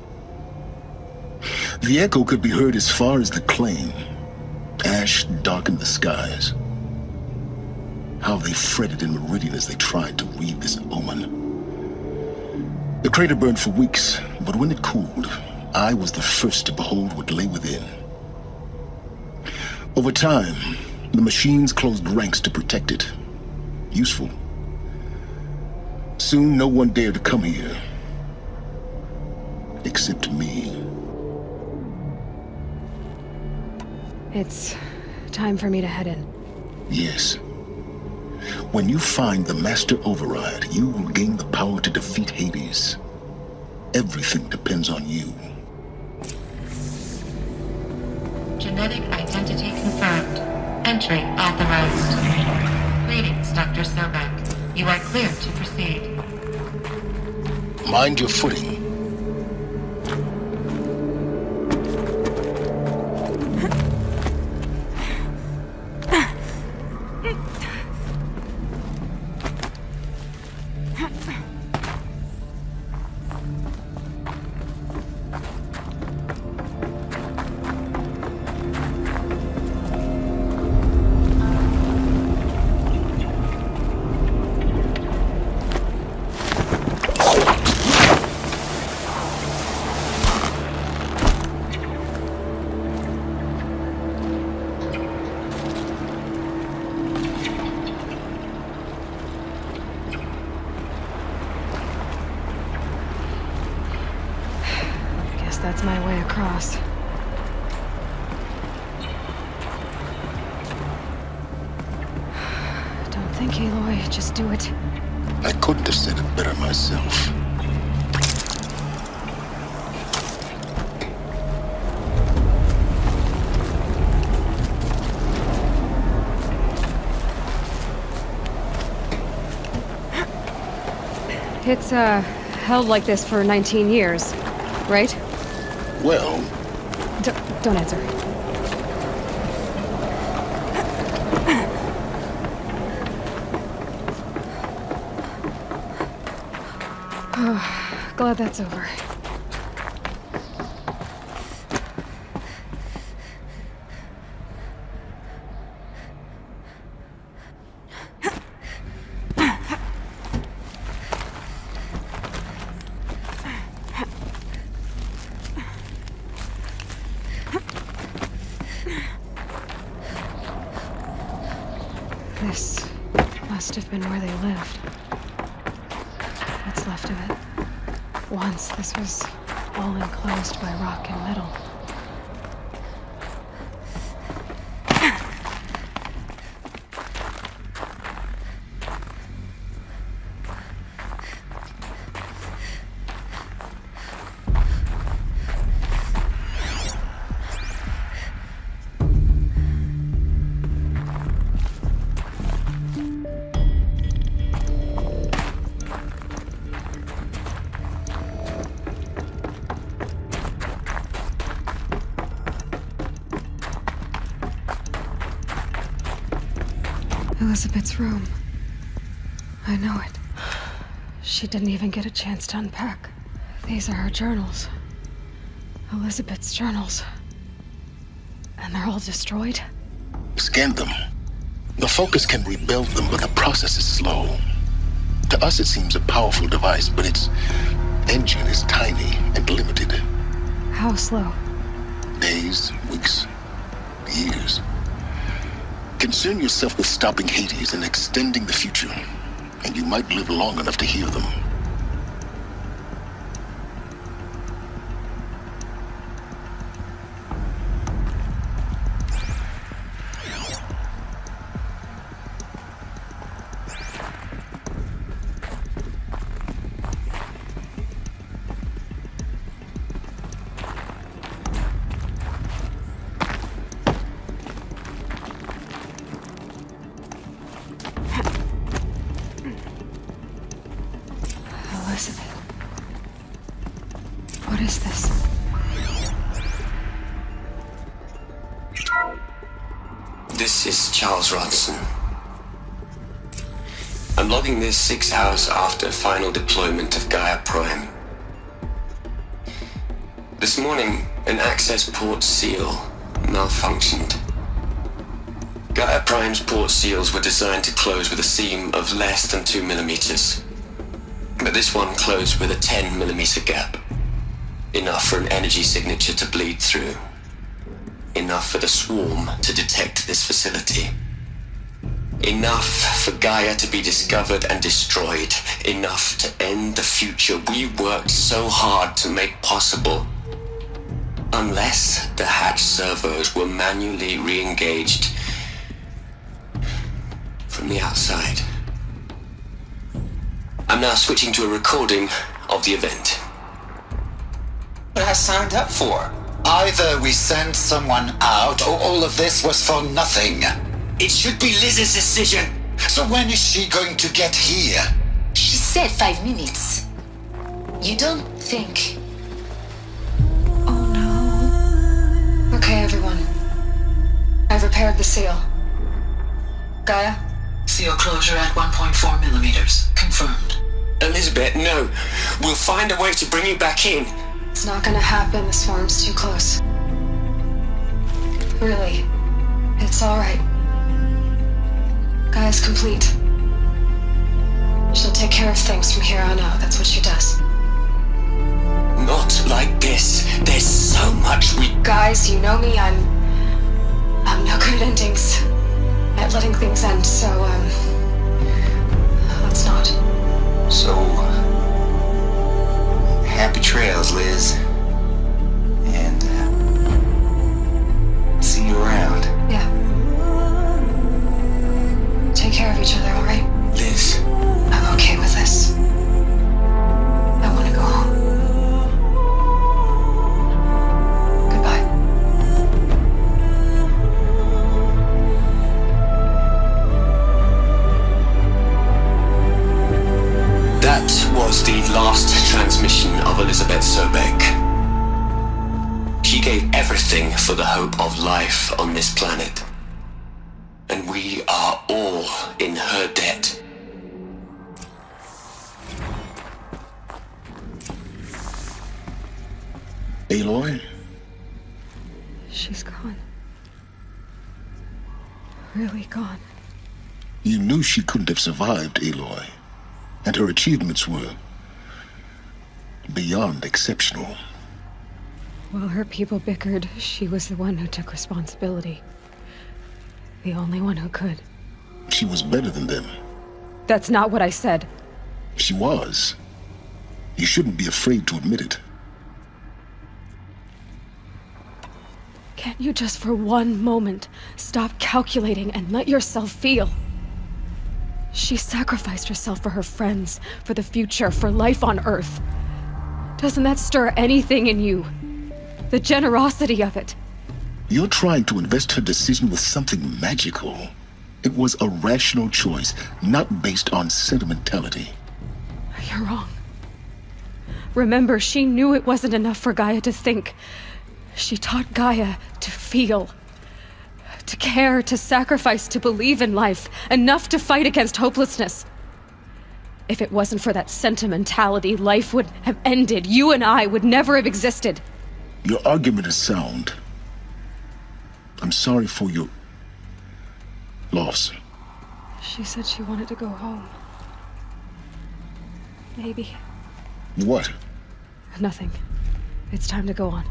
The echo could be heard as far as the claim. Ash darkened the skies. How they fretted in Meridian as they tried to read this omen. The crater burned for weeks, but when it cooled, I was the first to behold what lay within. Over time, the machines closed ranks to protect it. Useful. Soon, no one dared to come here. Except me. It's time for me to head in. Yes. When you find the Master Override, you will gain the power to defeat Hades. Everything depends on you. Genetic identity confirmed. Entry authorized. Greetings, Dr. Sobek. You are clear to proceed. Mind your footing. That's my way across. Don't think, Aloy. Just do it. I couldn't have said it better myself. It's, held like this for 19 years, right? Well... Don't answer. Oh, glad that's over. must have been where they lived. What's left of it. Once this was all enclosed by rock and metal. Elizabeth's room. I know it. She didn't even get a chance to unpack. These are her journals. Elizabeth's journals. And they're all destroyed? Scan them. The Focus can rebuild them, but the process is slow. To us it seems a powerful device, but its engine is tiny and limited. How slow? Days, weeks, years. Concern yourself with stopping Hades and extending the future, and you might live long enough to hear them. What is this? This is Charles Ronson. I'm logging this 6 hours after final deployment of Gaia Prime. This morning, an access port seal malfunctioned. Gaia Prime's port seals were designed to close with a seam of less than 2 millimeters. But this one closed with a 10 millimeter gap. Enough for an energy signature to bleed through. Enough for the swarm to detect this facility. Enough for Gaia to be discovered and destroyed. Enough to end the future we worked so hard to make possible. Unless the hatch servos were manually re-engaged from the outside. I'm now switching to a recording of the event. What I signed up for. Either we send someone out, or all of this was for nothing. It should be Liz's decision. So when is she going to get here? She said 5 minutes. You don't think... Oh no. Okay, everyone. I've repaired the seal. Gaia? Seal closure at 1.4 millimeters. Confirmed. Elizabeth, no. We'll find a way to bring you back in. It's not gonna happen. The swarm's too close. Really. It's alright. Gaia's complete. She'll take care of things from here on out. That's what she does. Not like this. There's so much we... Guys, you know me. I'm no good at endings. At letting things end, so, let's not. So... happy trails, Liz. And, see you around. Yeah. Take care of each other, alright? Liz. I'm okay with this. I want to go home. Goodbye. That was the last transmission of Elizabeth Sobek. She gave everything for the hope of life on this planet. And we are all in her debt. Aloy? She's gone. Really gone. You knew she couldn't have survived, Aloy. And her achievements were beyond exceptional. While her people bickered, she was the one who took responsibility. The only one who could. She was better than them. That's not what I said. She was. You shouldn't be afraid to admit it. Can't you just for one moment stop calculating and let yourself feel? She sacrificed herself for her friends, for the future, for life on Earth. Doesn't that stir anything in you? The generosity of it. You're trying to invest her decision with something magical. It was a rational choice, not based on sentimentality. You're wrong. Remember, she knew it wasn't enough for Gaia to think. She taught Gaia to feel. To care, to sacrifice, to believe in life. Enough to fight against hopelessness. If it wasn't for that sentimentality, life would have ended. You and I would never have existed. Your argument is sound. I'm sorry for your loss. She said she wanted to go home. Maybe. What? Nothing. It's time to go on.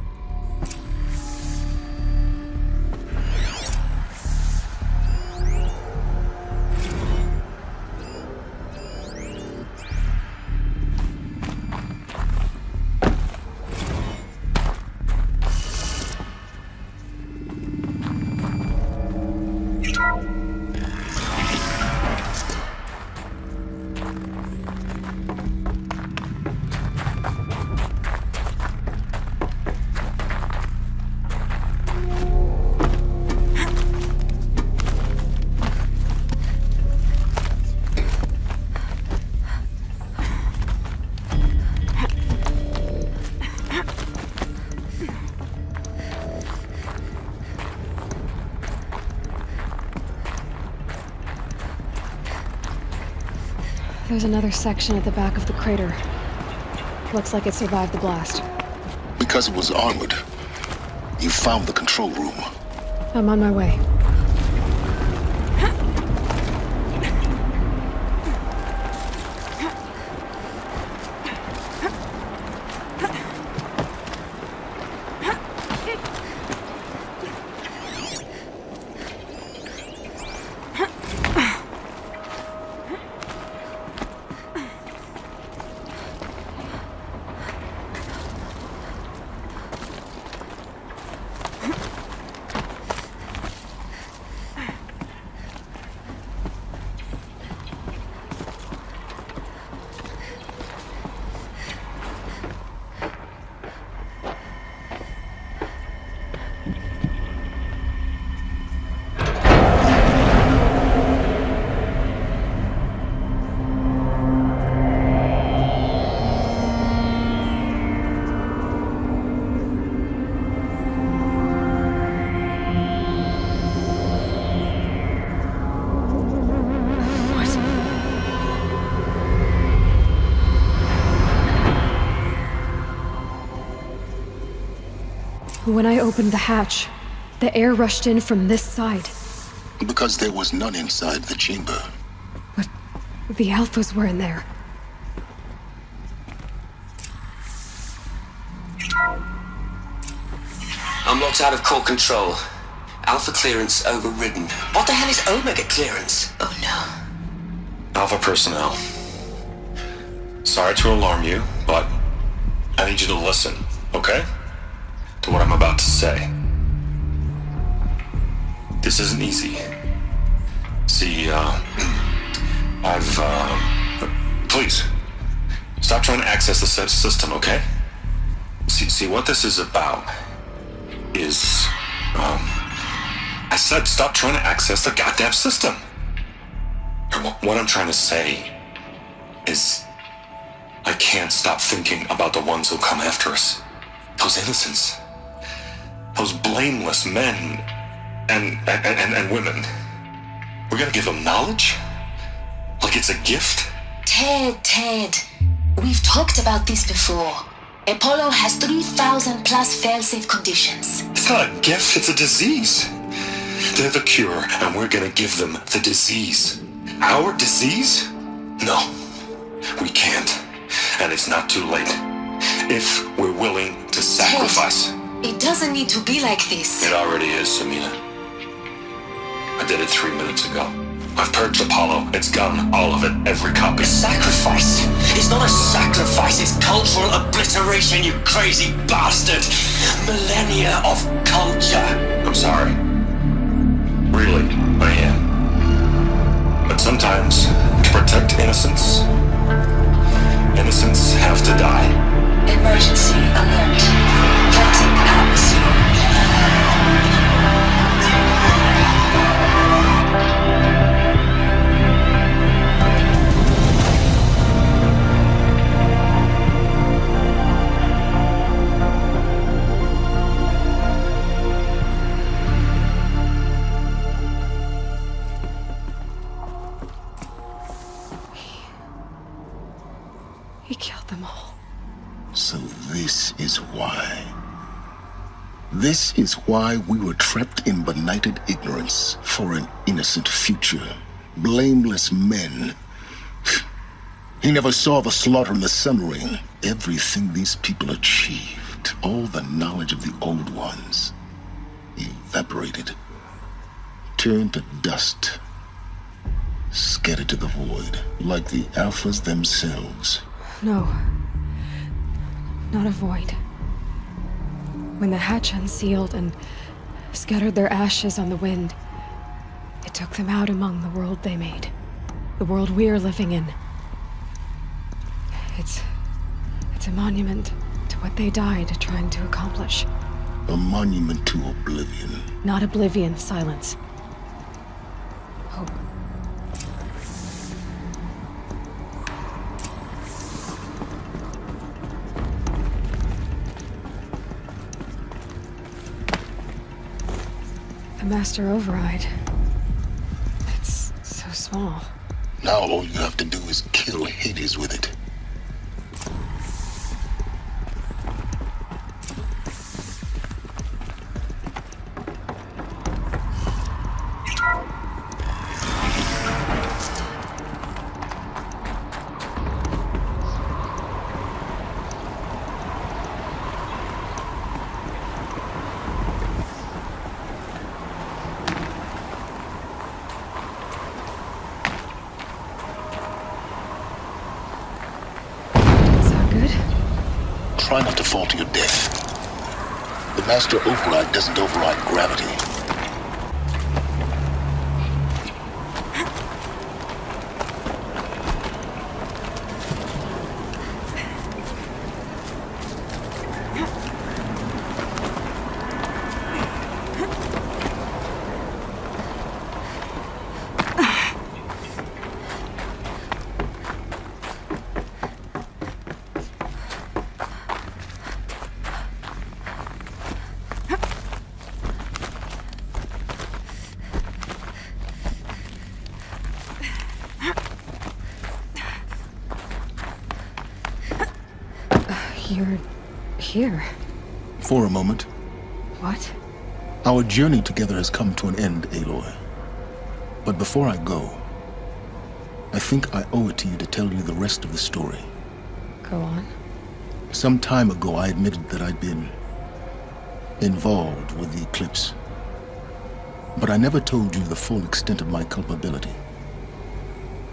There's another section at the back of the crater. Looks like it survived the blast. Because it was armored. You found the control room. I'm on my way. When I opened the hatch, the air rushed in from this side. Because there was none inside the chamber. But the Alphas were in there. I'm locked out of core control. Alpha clearance overridden. What the hell is Omega clearance? Oh no. Alpha personnel. Sorry to alarm you, but I need you to listen, okay? To what I'm about to say. This isn't easy. See, please, stop trying to access the system, okay? See, what this is about is, I said stop trying to access the goddamn system. What I'm trying to say is, I can't stop thinking about the ones who come after us. Those innocents. Those blameless men and women. We're gonna give them knowledge? Like it's a gift? Ted. We've talked about this before. Apollo has 3,000 plus fail-safe conditions. It's not a gift, it's a disease. They're the cure, and we're gonna give them the disease. Our disease? No, we can't. And it's not too late. If we're willing to sacrifice. Ted, it doesn't need to be like this. It already is, Samina. I did it 3 minutes ago. I've purged Apollo. It's gone. All of it. Every copy. Sacrifice? It's not a sacrifice, it's cultural obliteration, you crazy bastard! Millennia of culture! I'm sorry. Really, I am. But sometimes, to protect innocence, innocents have to die. Emergency alert. Venting atmosphere. He killed them all. So this is why. This is why we were trapped in benighted ignorance for an innocent future. Blameless men. He never saw the slaughter in the sun ring. Everything these people achieved, all the knowledge of the old ones, evaporated, turned to dust, scattered to the void, like the Alphas themselves. No. Not a void. When the hatch unsealed and scattered their ashes on the wind, it took them out among the world they made. The world we're living in. It's a monument to what they died trying to accomplish. A monument to oblivion. Not oblivion, silence. Hope. The master override. It's so small. Now all you have to do is kill Hades with it. Try not to fall to your death. The master override doesn't override gravity. You're here. For a moment. What? Our journey together has come to an end, Aloy. But before I go, I think I owe it to you to tell you the rest of the story. Go on. Some time ago, I admitted that I'd been involved with the eclipse. But I never told you the full extent of my culpability.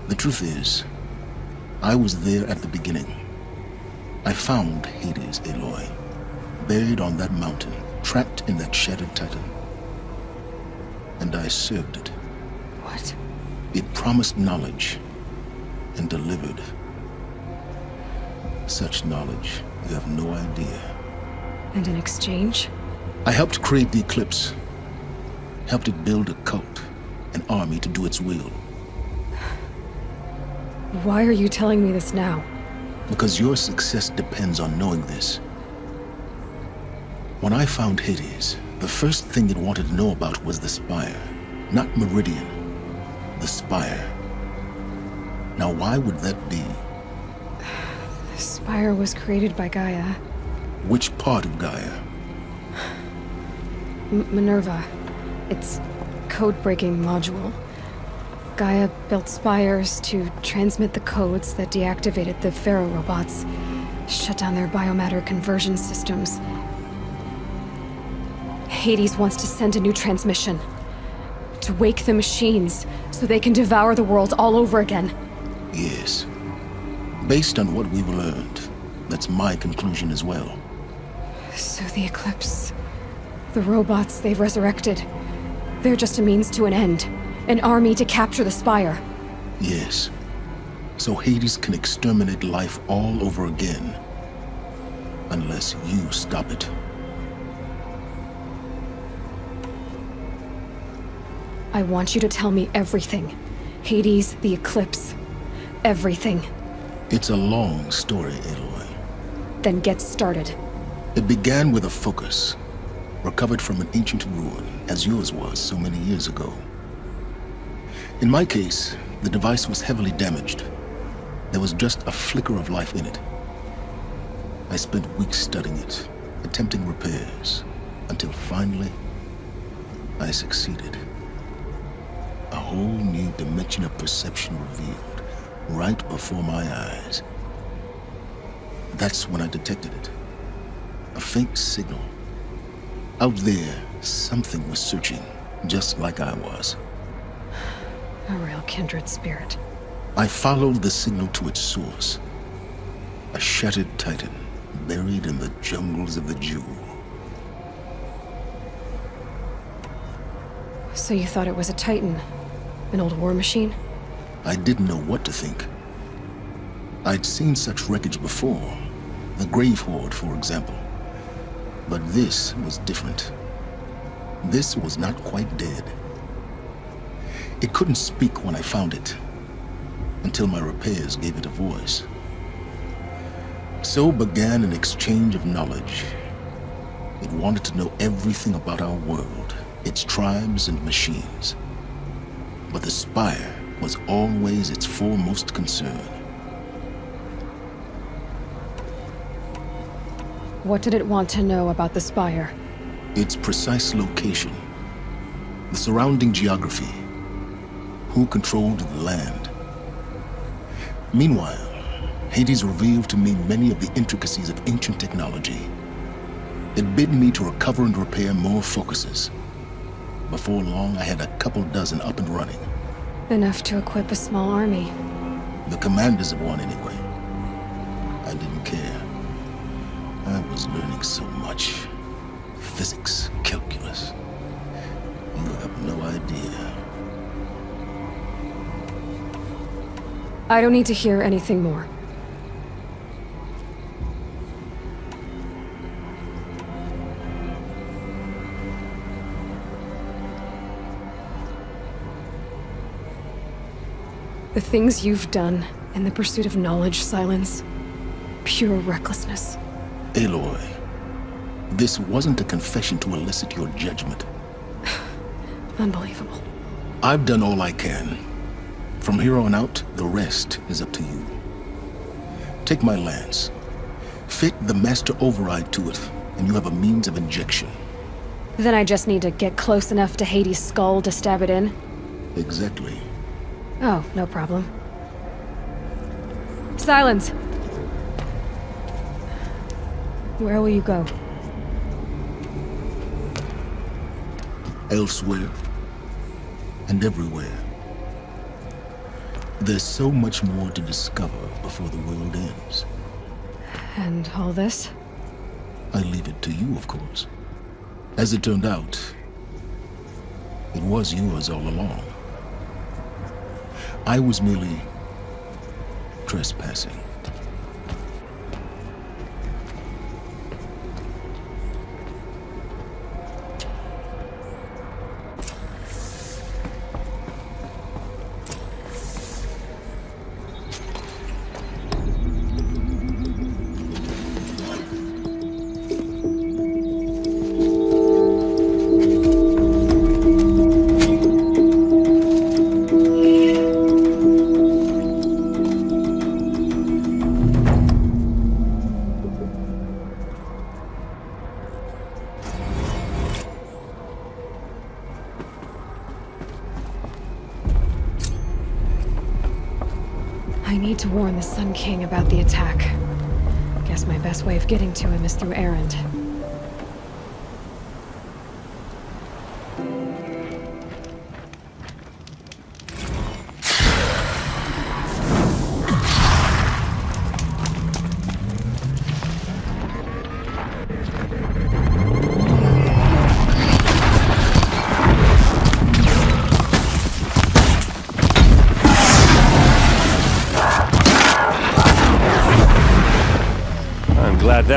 The truth is, I was there at the beginning. I found Hades, Aloy, buried on that mountain, trapped in that shattered titan. And I served it. What? It promised knowledge and delivered. Such knowledge, you have no idea. And in exchange? I helped create the eclipse. Helped it build a cult, an army to do its will. Why are you telling me this now? Because your success depends on knowing this. When I found Hades, the first thing it wanted to know about was the Spire. Not Meridian. The Spire. Now why would that be? The Spire was created by Gaia. Which part of Gaia? Minerva. Its code-breaking module. Gaia built spires to transmit the codes that deactivated the Pharaoh robots, shut down their biomatter conversion systems. Hades wants to send a new transmission To wake the machines, so they can devour the world all over again. Yes. Based on what we've learned, that's my conclusion as well. So the Eclipse... the robots they've resurrected... they're just a means to an end. An army to capture the Spire. Yes. So Hades can exterminate life all over again. Unless you stop it. I want you to tell me everything. Hades, the Eclipse, everything. It's a long story, Aloy. Then get started. It began with a focus, recovered from an ancient ruin, as yours was so many years ago. In my case, the device was heavily damaged. There was just a flicker of life in it. I spent weeks studying it, attempting repairs, until finally, I succeeded. A whole new dimension of perception revealed, right before my eyes. That's when I detected it. A faint signal. Out there, something was searching, just like I was. A real kindred spirit. I followed the signal to its source. A shattered titan, buried in the jungles of the Jewel. So you thought it was a titan? An old war machine? I didn't know what to think. I'd seen such wreckage before. The Grave Horde, for example. But this was different. This was not quite dead. It couldn't speak when I found it, until my repairs gave it a voice. So began an exchange of knowledge. It wanted to know everything about our world, its tribes and machines. But the Spire was always its foremost concern. What did it want to know about the Spire? Its precise location, the surrounding geography, who controlled the land. Meanwhile, Hades revealed to me many of the intricacies of ancient technology. It bid me to recover and repair more focuses. Before long, I had a couple dozen up and running. Enough to equip a small army. The commanders of one, anyway. I didn't care. I was learning so much. Physics, calculus. You have no idea. I don't need to hear anything more. The things you've done in the pursuit of knowledge, Silence. Pure recklessness. Aloy, this wasn't a confession to elicit your judgment. Unbelievable. I've done all I can. From here on out, the rest is up to you. Take my lance. Fit the master override to it, and you have a means of injection. Then I just need to get close enough to Hades' skull to stab it in? Exactly. Oh, no problem. Silence! Where will you go? Elsewhere. And everywhere. There's so much more to discover before the world ends. And all this? I leave it to you, of course. As it turned out, it was yours all along. I was merely trespassing. I need to warn the Sun King about the attack. Guess my best way of getting to him is through Erend.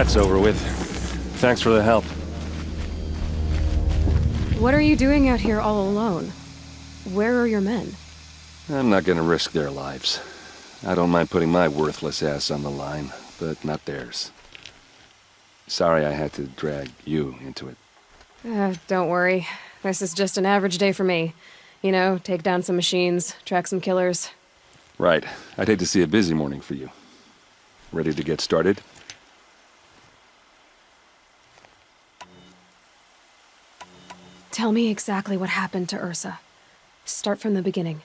that's over with. Thanks for the help. What are you doing out here all alone? Where are your men? I'm not gonna risk their lives. I don't mind putting my worthless ass on the line, but not theirs. Sorry I had to drag you into it. Don't worry. This is just an average day for me. You know, take down some machines, track some killers. Right. I'd hate to see a busy morning for you. Ready to get started? Tell me exactly what happened to Ursa. Start from the beginning.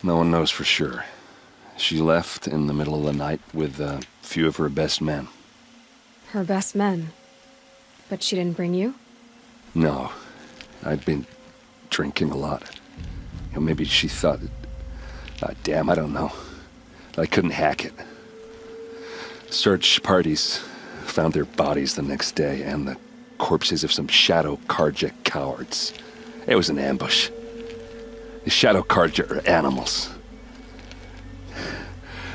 No one knows for sure. She left in the middle of the night with a few of her best men. Her best men? But she didn't bring you? No. I'd been drinking a lot. You know, maybe she thought damn, I don't know. I couldn't hack it. Search parties found their bodies the next day and the corpses of some Shadow Karja cowards. It was an ambush. The Shadow Karja are animals.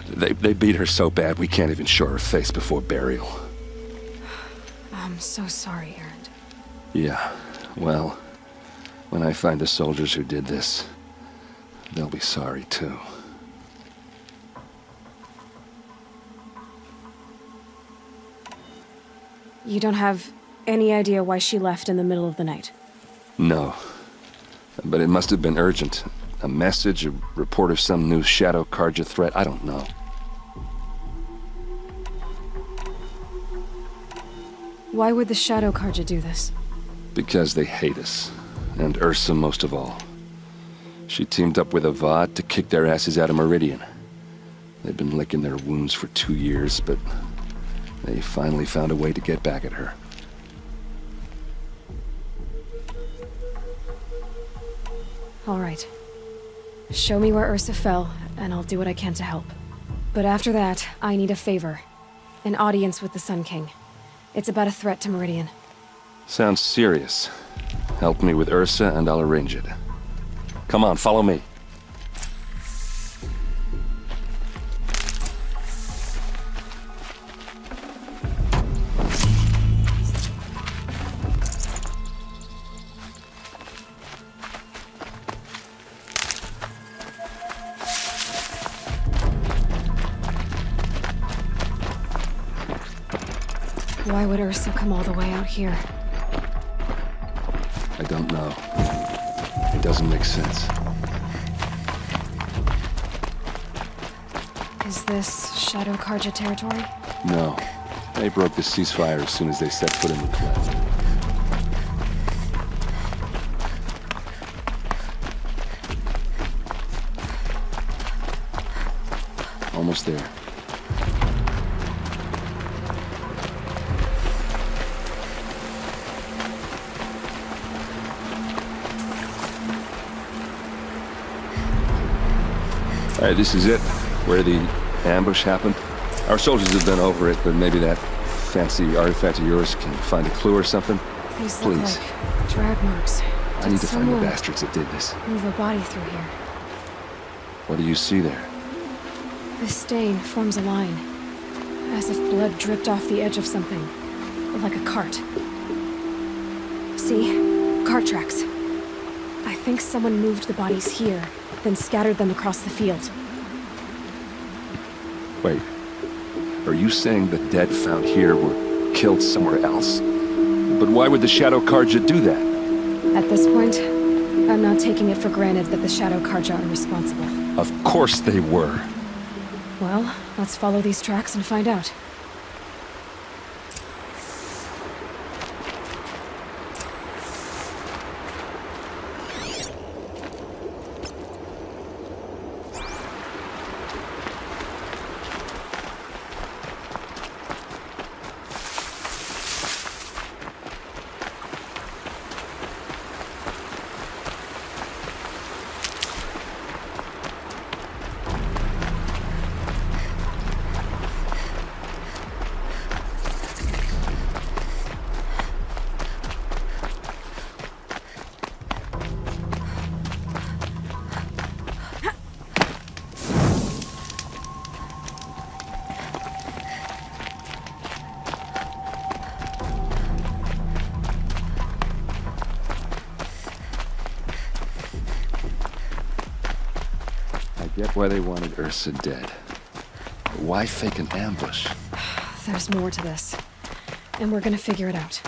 They beat her so bad we can't even show her face before burial. I'm so sorry, Erend. Yeah, well, when I find the soldiers who did this, they'll be sorry too. You don't have any idea why she left in the middle of the night? No. But it must have been urgent. A message, a report of some new Shadow Karja threat, I don't know. Why would the Shadow Karja do this? Because they hate us. And Ursa most of all. She teamed up with Avad to kick their asses out of Meridian. They've been licking their wounds for 2 years, but they finally found a way to get back at her. All right. Show me where Ursa fell, and I'll do what I can to help. But after that, I need a favor. An audience with the Sun King. It's about a threat to Meridian. Sounds serious. Help me with Ursa, and I'll arrange it. Come on, follow me. Why would Ursa come all the way out here? I don't know. It doesn't make sense. Is this Shadow Karja territory? No. They broke the ceasefire as soon as they set foot in the cleft. Almost there. All right, this is it, where the ambush happened. Our soldiers have been over it, but maybe that fancy artifact of yours can find a clue or something. These look like drag marks. I need to find the bastards that did this. Move a body through here. What do you see there? This stain forms a line, as if blood dripped off the edge of something, like a cart. See? Cart tracks. I think someone moved the bodies here, then scattered them across the field. Wait. Are you saying the dead found here were killed somewhere else? But why would the Shadow Karja do that? At this point, I'm not taking it for granted that the Shadow Karja are responsible. Of course they were. Well, let's follow these tracks and find out. Get why they wanted Ursa dead. But why fake an ambush? There's more to this. And we're gonna figure it out.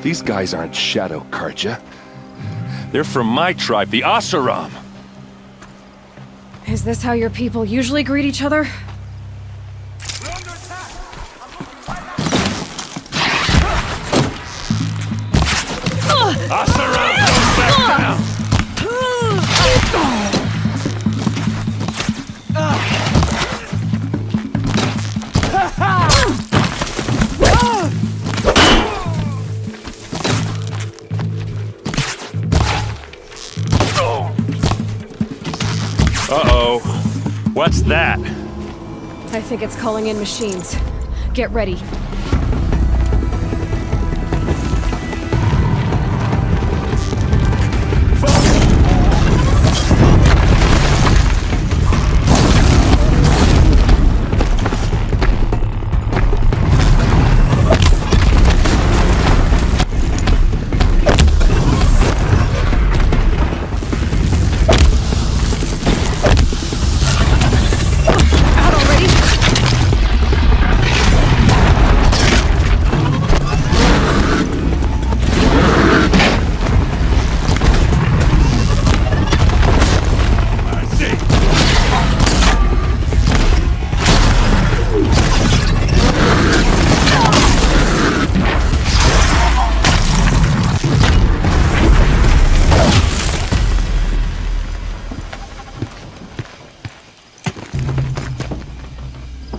These guys aren't Shadow Karja. They're from my tribe, the Asaram. Is this how your people usually greet each other? Asaram, go back down! Uh-oh. What's that? I think it's calling in machines. Get ready.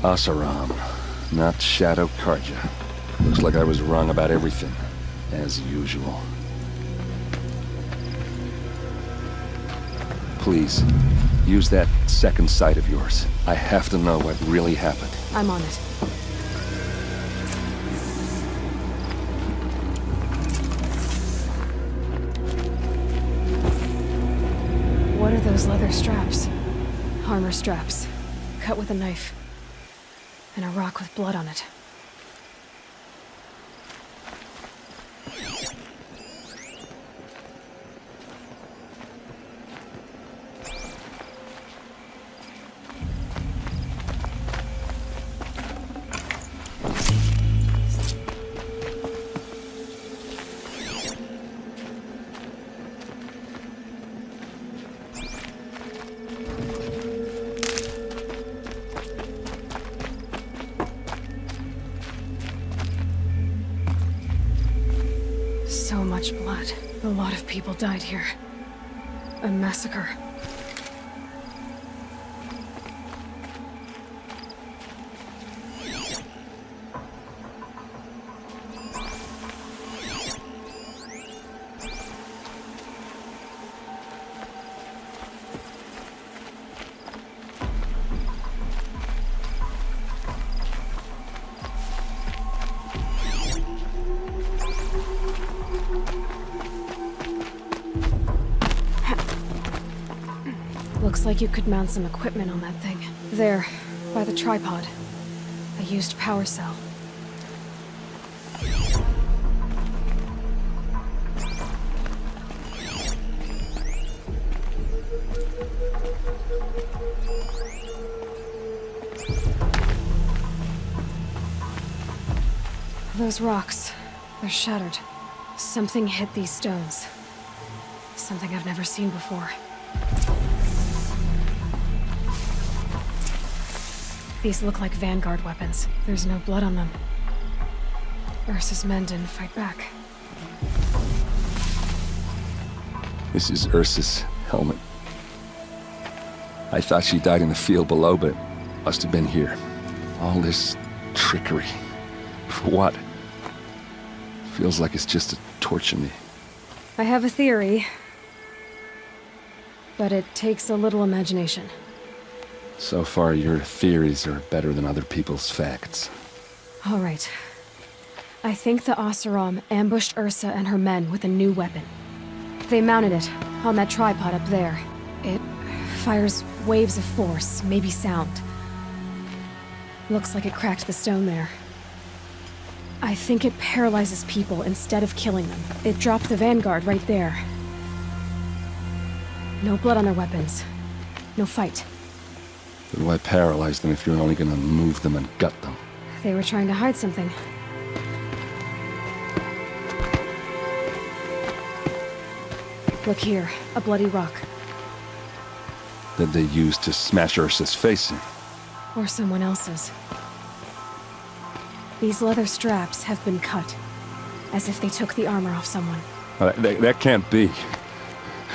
Asaram, not Shadow Karja. Looks like I was wrong about everything, as usual. Please, use that second sight of yours. I have to know what really happened. I'm on it. What are those leather straps? Armor straps, cut with a knife. And a rock with blood on it. So much blood. A lot of people died here. A massacre. Looks like you could mount some equipment on that thing. There, by the tripod. A used power cell. Those rocks, they're shattered. Something hit these stones. Something I've never seen before. These look like vanguard weapons. There's no blood on them. Ursa's men didn't fight back. This is Ursa's helmet. I thought she died in the field below, but must have been here. All this trickery. For what? Feels like it's just to torture me. I have a theory, but it takes a little imagination. So far, your theories are better than other people's facts. All right. I think the Oseram ambushed Ursa and her men with a new weapon. They mounted it on that tripod up there. It fires waves of force, maybe sound. Looks like it cracked the stone there. I think it paralyzes people instead of killing them. It dropped the vanguard right there. No blood on their weapons. No fight. Then why paralyze them if you're only gonna move them and gut them? They were trying to hide something. Look here, a bloody rock. That they used to smash Ursa's face in. Or someone else's. These leather straps have been cut, as if they took the armor off someone. That can't be.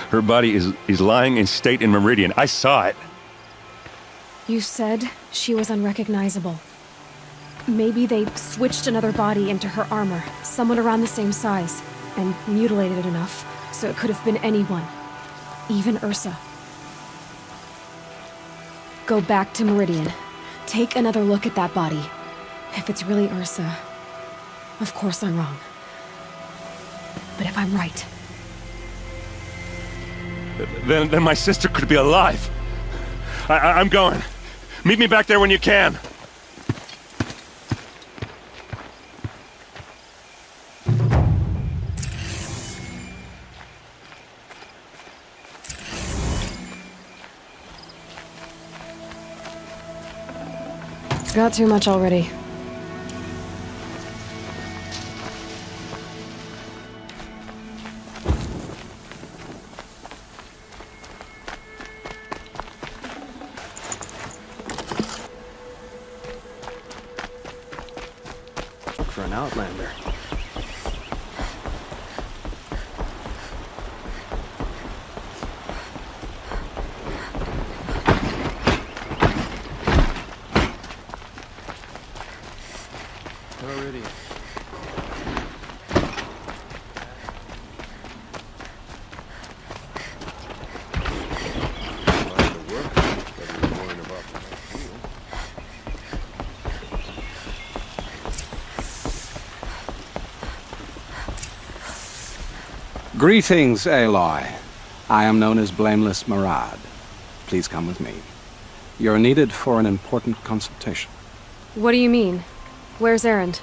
Her body is lying in state in Meridian. I saw it. You said she was unrecognizable. Maybe they switched another body into her armor, someone around the same size, and mutilated it enough so it could have been anyone. Even Ursa. Go back to Meridian. Take another look at that body. If it's really Ursa, of course I'm wrong. But if I'm right... Then my sister could be alive. I'm going. Meet me back there when you can. Got too much already. For an outlander. Greetings, Aloy. I am known as Blameless Marad. Please come with me. You're needed for an important consultation. What do you mean? Where's Erend?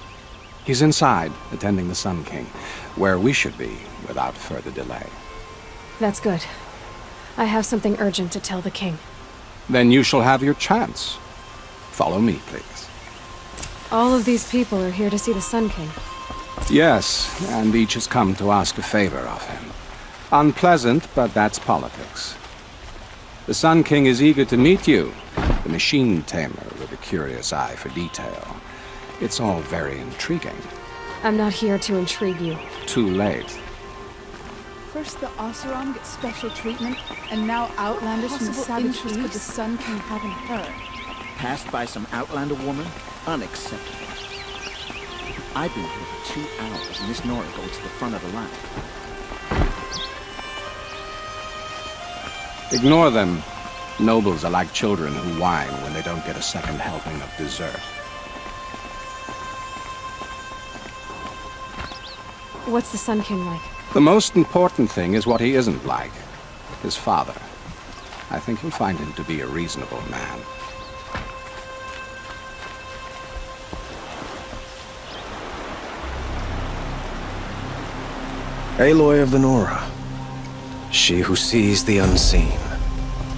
He's inside, attending the Sun King, where we should be without further delay. That's good. I have something urgent to tell the king. Then you shall have your chance. Follow me, please. All of these people are here to see the Sun King. Yes, and each has come to ask a favor of him. Unpleasant, but that's politics. The Sun King is eager to meet you, the machine tamer with a curious eye for detail. It's all very intriguing. I'm not here to intrigue you. Too late. First the Oseram get special treatment, and now outlanders from the savage could the Sun King haven't heard. Passed by some outlander woman? Unacceptable. I've been here for 2 hours, and Miss Nora goes to the front of the line. Ignore them. Nobles are like children who whine when they don't get a second helping of dessert. What's the Sun King like? The most important thing is what he isn't like. His father. I think you'll find him to be a reasonable man. Aloy of the Nora. She who sees the unseen.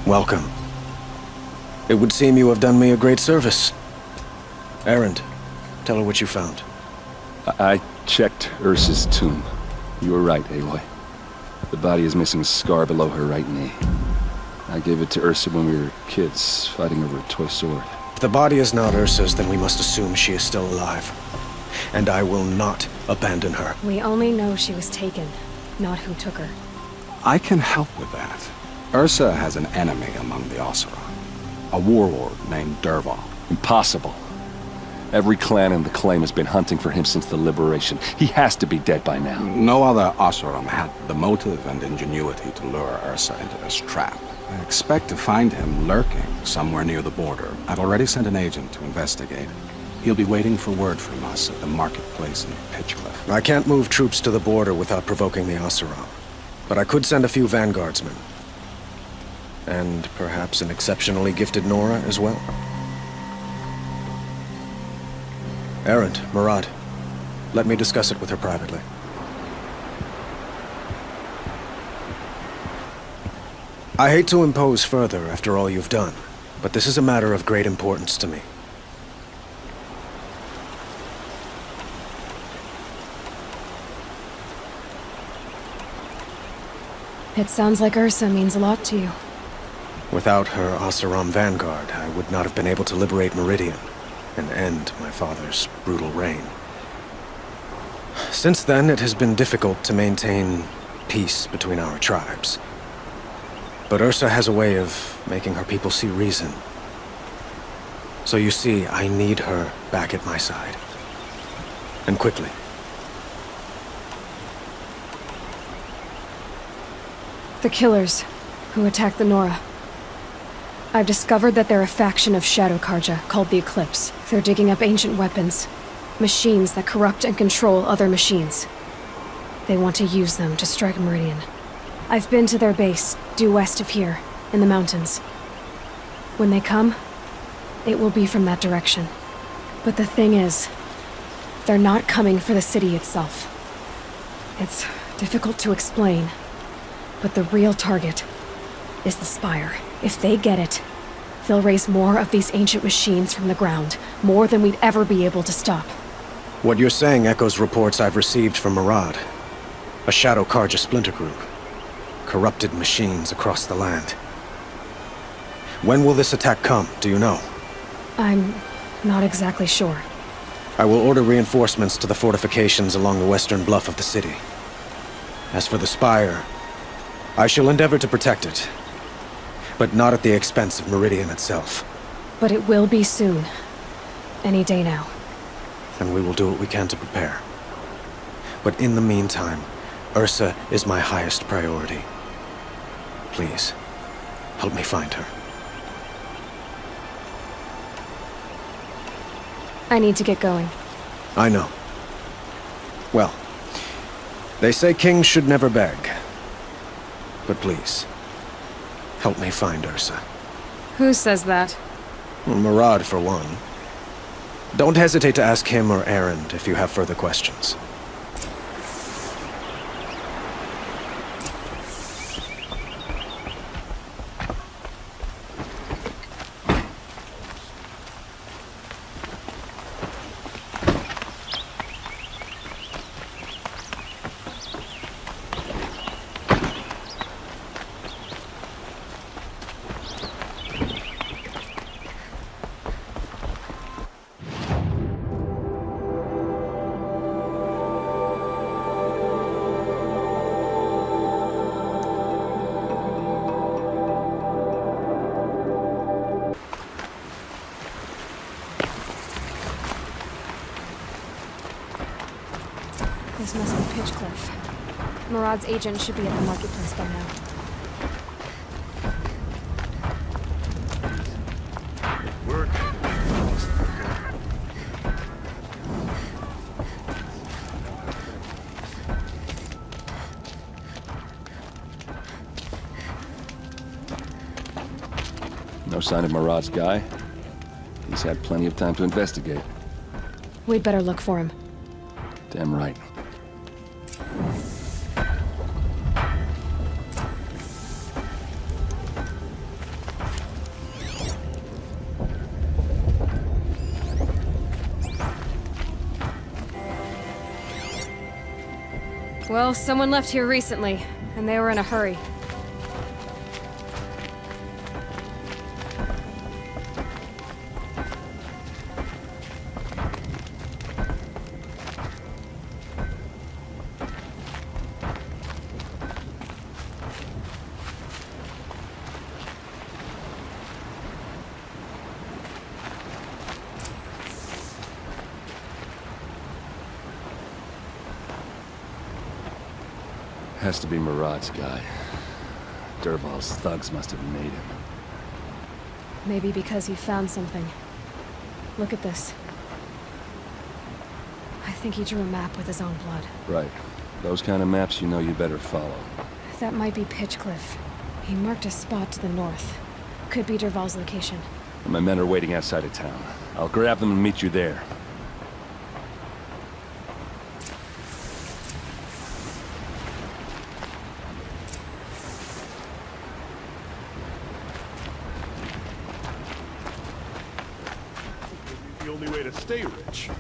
Welcome. It would seem you have done me a great service. Erend, tell her what you found. I checked Ursa's tomb. You were right, Aloy. The body is missing a scar below her right knee. I gave it to Ursa when we were kids, fighting over a toy sword. If the body is not Ursa's, then we must assume she is still alive. And I will not abandon her. We only know she was taken, not who took her. I can help with that. Ursa has an enemy among the Oseram. A warlord named Dervahl. Impossible. Every clan in the claim has been hunting for him since the liberation. He has to be dead by now. No other Oseram had the motive and ingenuity to lure Ursa into this trap. I expect to find him lurking somewhere near the border. I've already sent an agent to investigate. He'll be waiting for word from us at the marketplace in Pitchcliff. I can't move troops to the border without provoking the Oseram. But I could send a few vanguardsmen. And perhaps an exceptionally gifted Nora as well. Errand, Murad. Let me discuss it with her privately. I hate to impose further after all you've done, but this is a matter of great importance to me. It sounds like Ursa means a lot to you. Without her Oseram vanguard, I would not have been able to liberate Meridian and end my father's brutal reign. Since then, it has been difficult to maintain peace between our tribes. But Ursa has a way of making her people see reason. So you see, I need her back at my side. And quickly. The killers who attacked the Nora. I've discovered that they're a faction of Shadow Karja called the Eclipse. They're digging up ancient weapons, machines that corrupt and control other machines. They want to use them to strike Meridian. I've been to their base, due west of here, in the mountains. When they come, it will be from that direction. But the thing is, they're not coming for the city itself. It's difficult to explain, but the real target is the Spire. If they get it, they'll raise more of these ancient machines from the ground, more than we'd ever be able to stop. What you're saying echoes reports I've received from Murad. A Shadow Karja splinter group. Corrupted machines across the land. When will this attack come, do you know? I'm not exactly sure. I will order reinforcements to the fortifications along the western bluff of the city. As for the Spire, I shall endeavor to protect it. But not at the expense of Meridian itself. But it will be soon. Any day now. And we will do what we can to prepare. But in the meantime, Ursa is my highest priority. Please, help me find her. I need to get going. I know. Well, they say kings should never beg. But please, help me find Ursa. Who says that? Murad, for one. Don't hesitate to ask him or Errand if you have further questions. This must be Pitchcliff. Murad's agent should be at the marketplace by now. Work. No sign of Murad's guy. He's had plenty of time to investigate. We'd better look for him. Damn right. Well, someone left here recently, and they were in a hurry. Has to be Murad's guy. Dervahl's thugs must have made him. Maybe because he found something. Look at this. I think he drew a map with his own blood. Right. Those kind of maps you know you better follow. That might be Pitchcliff. He marked a spot to the north. Could be Dervahl's location. My men are waiting outside of town. I'll grab them and meet you there. The only way to stay rich.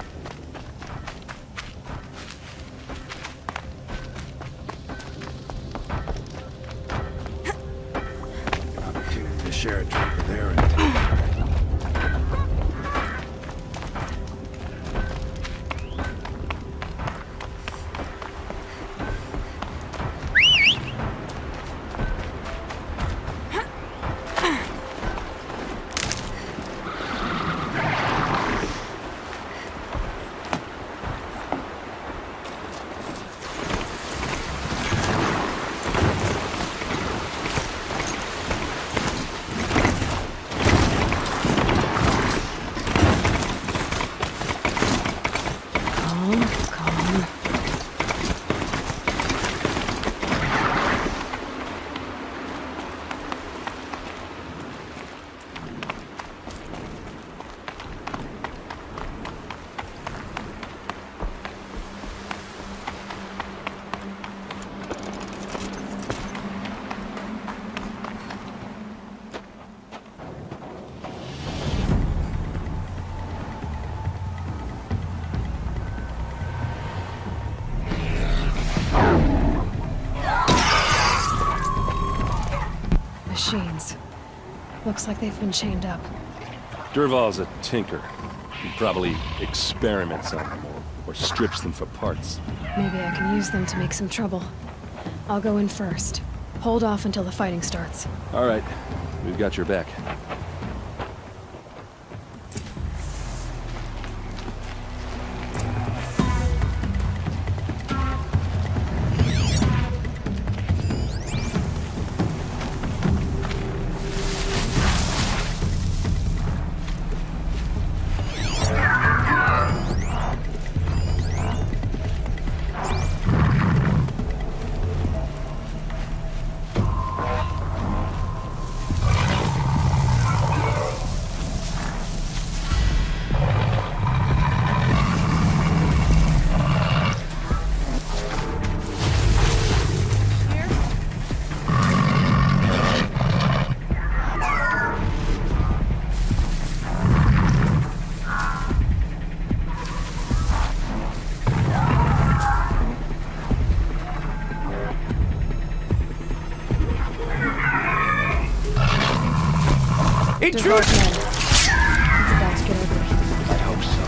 Opportunity to share a drink with Aaron. Machines. Looks like they've been chained up. Dervahl's a tinker. He probably experiments on them or strips them for parts. Maybe I can use them to make some trouble. I'll go in first. Hold off until the fighting starts. All right. We've got your back. Intruder! It's about to get ugly. I'd hope so.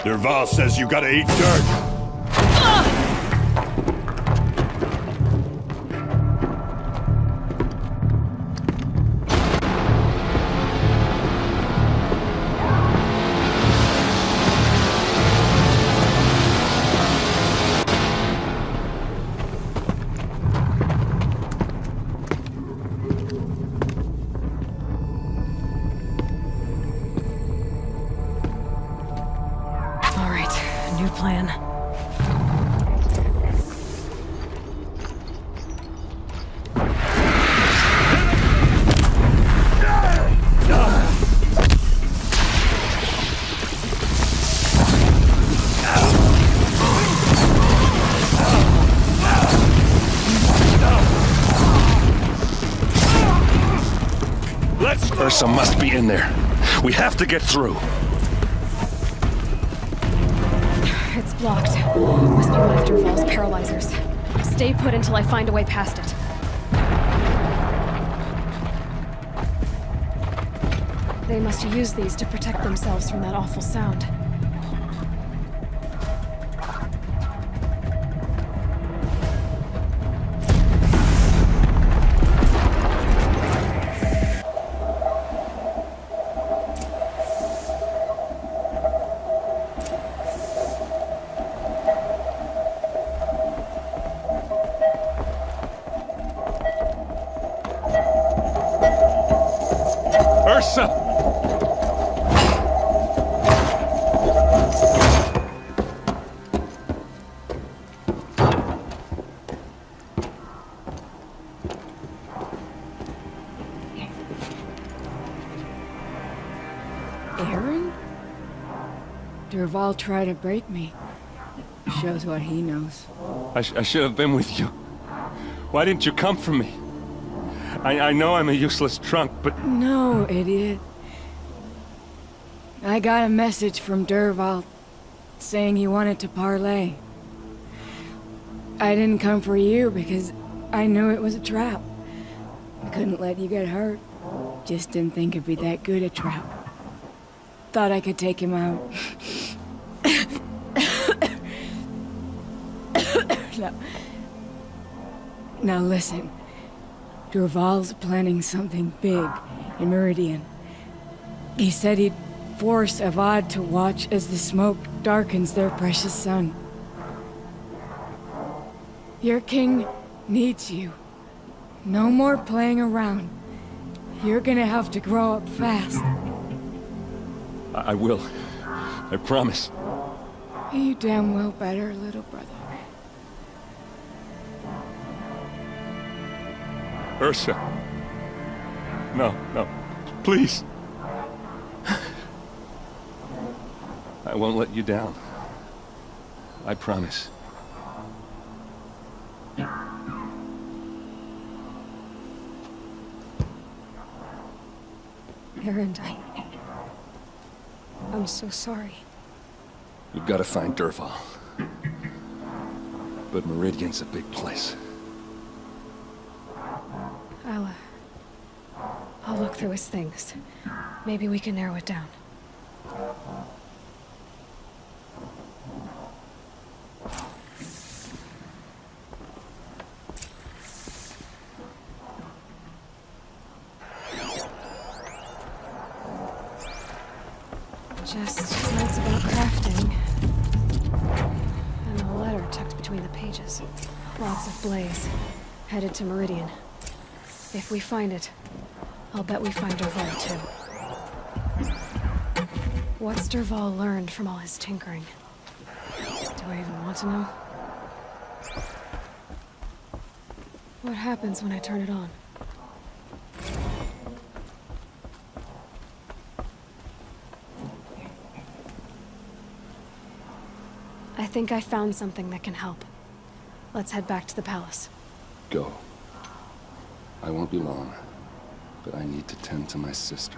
Derval says you gotta eat dirt. Plan. Ursa must be in there. We have to get through. It's blocked. Must be one of Derval's paralyzers. Stay put until I find a way past it. They must use these to protect themselves from that awful sound. Derval tried to break me. Shows what he knows. I should have been with you. Why didn't you come for me? I know I'm a useless trunk, but... No, idiot. I got a message from Derval saying he wanted to parlay. I didn't come for you because I knew it was a trap. I couldn't let you get hurt. Just didn't think it'd be that good a trap. Thought I could take him out. Now listen. Derval's planning something big in Meridian. He said he'd force Avad to watch as the smoke darkens their precious sun. Your king needs you. No more playing around. You're gonna have to grow up fast. I will. I promise. You damn well better, little brother. Ursa. No, no. Please. I won't let you down. I promise. Erend, I'm so sorry. We've got to find Derval. But Meridian's a big place. I'll look through his things. Maybe we can narrow it down. Just notes about crafting. And a letter tucked between the pages. Lots of blaze. Headed to Meridian. If we find it, I'll bet we find Derval too. What's Derval learned from all his tinkering? Do I even want to know? What happens when I turn it on? I think I found something that can help. Let's head back to the palace. Go. I won't be long, but I need to tend to my sister.